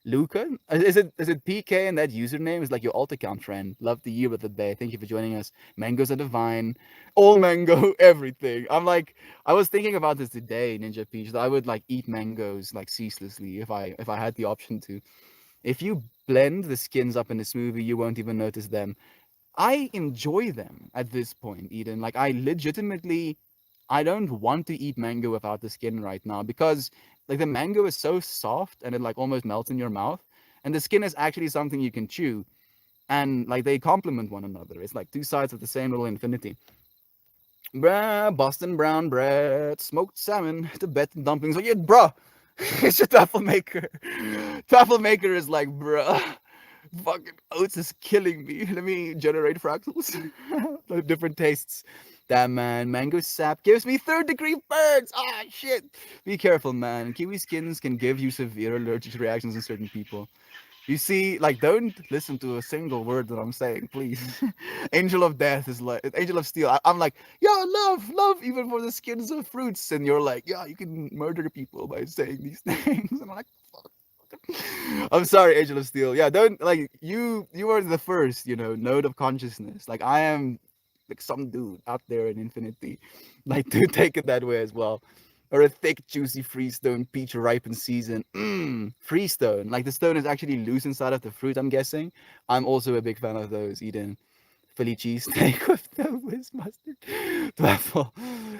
Luca? Is it PK and that username is like your alt account friend? Love the year with the bay. Thank you for joining us. Mangoes are divine. All mango, everything. I was thinking about this today, Ninja Peach, that I would like eat mangoes like ceaselessly if I had the option to. If you blend the skins up in a smoothie, you won't even notice them. I enjoy them at this point, Eden. Like I legitimately I don't want to eat mango without the skin right now because like the mango is so soft and it like almost melts in your mouth. And the skin is actually something you can chew. And like they complement one another. It's like two sides of the same little infinity. Boston brown bread, smoked salmon, Tibetan dumplings. Oh yeah, bruh. It's your waffle maker. Waffle maker is like, bruh. Fucking oats is killing me. Let me generate fractals. Different tastes. Damn man, mango sap gives me third degree burns. Ah shit. Be careful, man. Kiwi skins can give you severe allergic reactions in certain people. You see, like, don't listen to a single word that I'm saying, please. Angel of Death is like Angel of Steel. I'm like, yeah, love, even for the skins of fruits, and you're like, yeah, you can murder people by saying these things. And I'm like, fuck. I'm sorry, Angel of Steel. Yeah, don't like you. You are the first, you know, node of consciousness. Like I am, like some dude out there in infinity, like to take it that way as well. or a thick, juicy freestone peach ripe in season. Mmm, freestone. Like the stone is actually loose inside of the fruit, I'm guessing. I'm also a big fan of those, Eden. Philly cheesesteak with the whiz mustard. Waffle.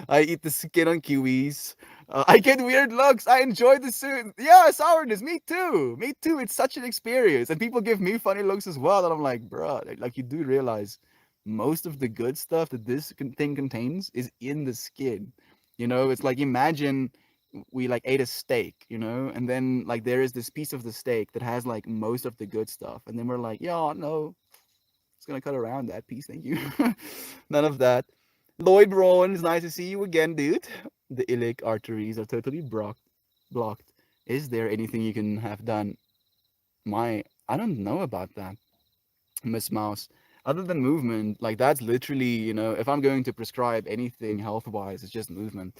I eat the skin on kiwis. I get weird looks. I enjoy the suit. Yeah, sourness. Me too. Me too. It's such an experience. And people give me funny looks as well. And I'm like, bro, like you do realize most of the good stuff that this thing contains is in the skin. You know, it's like imagine we like ate a steak, you know, and then like there is this piece of the steak that has like most of the good stuff. And then we're like, yeah, no, it's gonna cut around that piece. Thank you. None of that. Lloyd Rowan, it's nice to see you again, dude. The iliac arteries are totally blocked. Is there anything you can have done? I don't know about that, Miss Mouse. Other than movement, like that's literally, you know, if I'm going to prescribe anything health wise, it's just movement.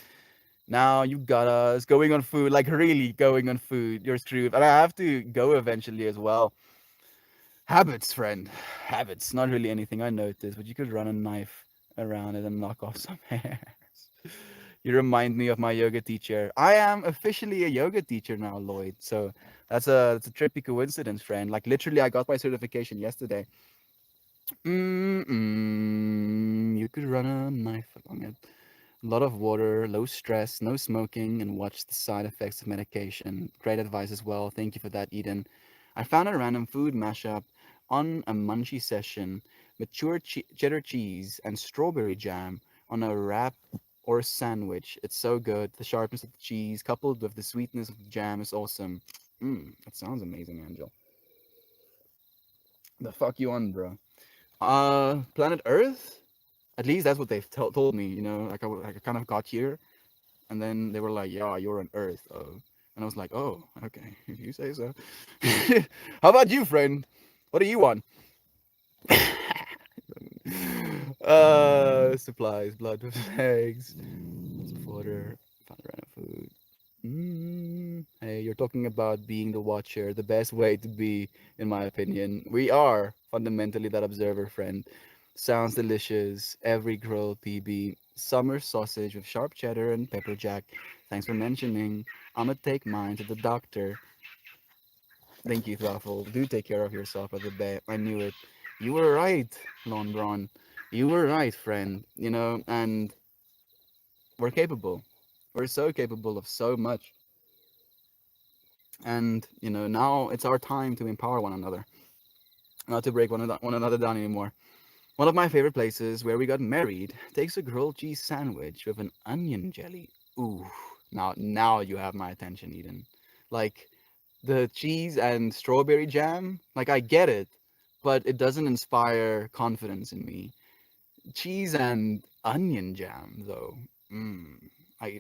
Now you got us going on food, like really going on food. You're screwed. And I have to go eventually as well. Habits, friend. Habits. Not really anything I noticed, but you could run a knife around it and knock off some hairs. You remind me of my yoga teacher. I am officially a yoga teacher now, Lloyd. So that's a trippy coincidence, friend. Like literally, I got my certification yesterday. You could run a knife along it. A lot of water, low stress, no smoking, and watch the side effects of medication. Great advice as well. Thank you for that, Eden. I found a random food mashup on a munchie session: mature cheddar cheese and strawberry jam on a wrap or sandwich. It's so good. The sharpness of the cheese coupled with the sweetness of the jam is awesome. That sounds amazing, Angel. The fuck you on, bro? Planet Earth? At least that's what they've told me, you know, like I kind of got here, and then they were like, "Yeah, you're on Earth." Oh, and I was like, "Oh, okay, if you say so." How about you, friend? What are you on? Supplies, blood, eggs, lots of water, found random food. Hey, you're talking about being the watcher, the best way to be, in my opinion. We are fundamentally that observer, friend. Sounds delicious. Every grilled PB. Summer sausage with sharp cheddar and pepper jack. Thanks for mentioning. I'ma take mine to the doctor. Thank you, Thoughtful. Do take care of yourself at the bay. I knew it. You were right, Lon Bron. You were right, friend. You know, and we're capable. We're so capable of so much. And, you know, now it's our time to empower one another, not to break one another down anymore. One of my favorite places where we got married takes a grilled cheese sandwich with an onion jelly. Ooh, now you have my attention, Eden. Like the cheese and strawberry jam, like I get it, but it doesn't inspire confidence in me. Cheese and onion jam, though. Mmm.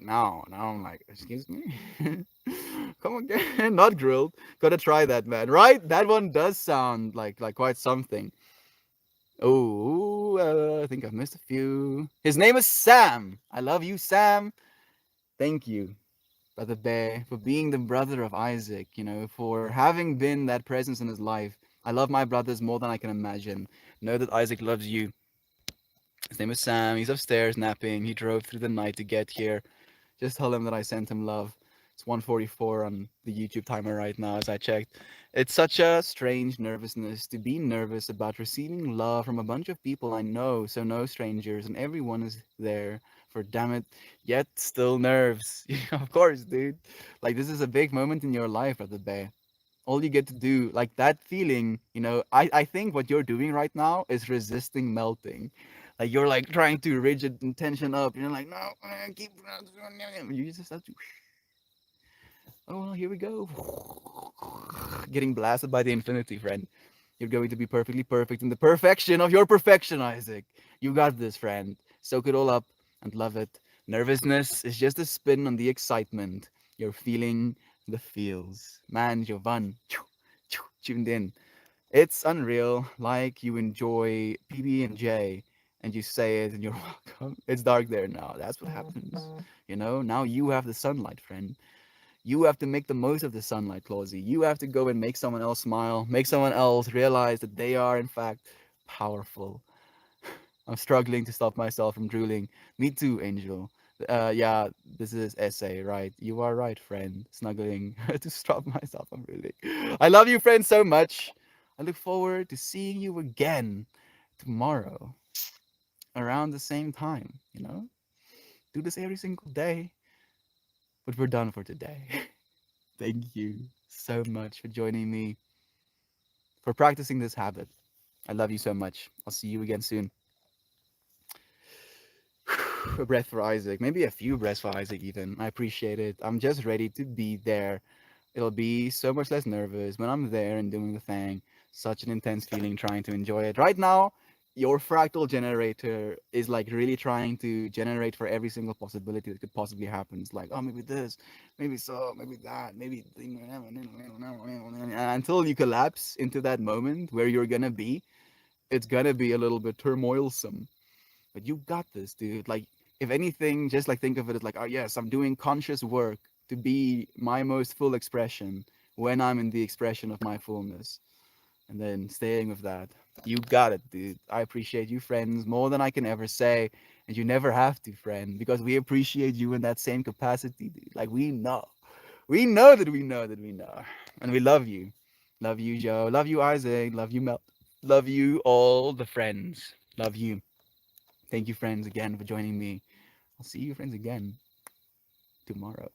Now I'm like, excuse me? Come again? Not grilled. Gotta try that, man. Right? That one does sound like quite something. Oh, I think I've missed a few. His name is Sam. I love you, Sam. Thank you, Brother Bear, for being the brother of Isaac, you know, for having been that presence in his life. I love my brothers more than I can imagine. Know that Isaac loves you. His name is Sam. He's upstairs napping. He drove through the night to get here. Just tell him that I sent him love. It's 1:44 on the YouTube timer right now as I checked. It's such a strange nervousness to be nervous about receiving love from a bunch of people I know, so no strangers, and everyone is there for damn it, yet still nerves. Of course, dude. Like this is a big moment in your life, Brother Bear. All you get to do, like that feeling, you know, I think what you're doing right now is resisting melting. Like you're like trying to rigid and tension up. You're like, no, keep. You just have to. Oh, well, here we go. Getting blasted by the infinity, friend. You're going to be perfectly perfect in the perfection of your perfection, Isaac. You got this, friend. Soak it all up and love it. Nervousness is just a spin on the excitement. You're feeling the feels. Man, Jovan, tuned in. It's unreal, like you enjoy PB&J and you say it and you're welcome. It's dark there now. That's what happens. You know, now you have the sunlight, friend. You have to make the most of the sunlight, Clausy. You have to go and make someone else smile, make someone else realize that they are, in fact, powerful. I'm struggling to stop myself from drooling. Me too, Angel. Yeah, this is essay, right? You are right, friend. Snuggling to stop myself. I'm really. I love you, friend, so much. I look forward to seeing you again tomorrow around the same time. Do this every single day, but we're done for today. Thank you so much for joining me for practicing this habit. I love you so much. I'll see you again soon. A breath for Isaac, maybe a few breaths for Isaac, even. I appreciate it. I'm just ready to be there. It'll be so much less nervous when I'm there and doing the thing. Such an intense feeling trying to enjoy it. Right now, your fractal generator is like really trying to generate for every single possibility that could possibly happen. It's like, oh, maybe this, maybe so, maybe that, maybe until you collapse into that moment where you're gonna be, it's gonna be a little bit turmoilsome. But you got this, dude. Like, if anything, just like think of it as like, oh yes, I'm doing conscious work to be my most full expression when I'm in the expression of my fullness. And then staying with that. You got it, dude. I appreciate you, friends, more than I can ever say. And you never have to, friend, because we appreciate you in that same capacity, dude. Like, we know. We know that we know that we know. And we love you. Love you, Joe. Love you, Isaac. Love you, Mel. Love you, all the friends. Love you. Thank you, friends, again for joining me. I'll see you, friends, again tomorrow.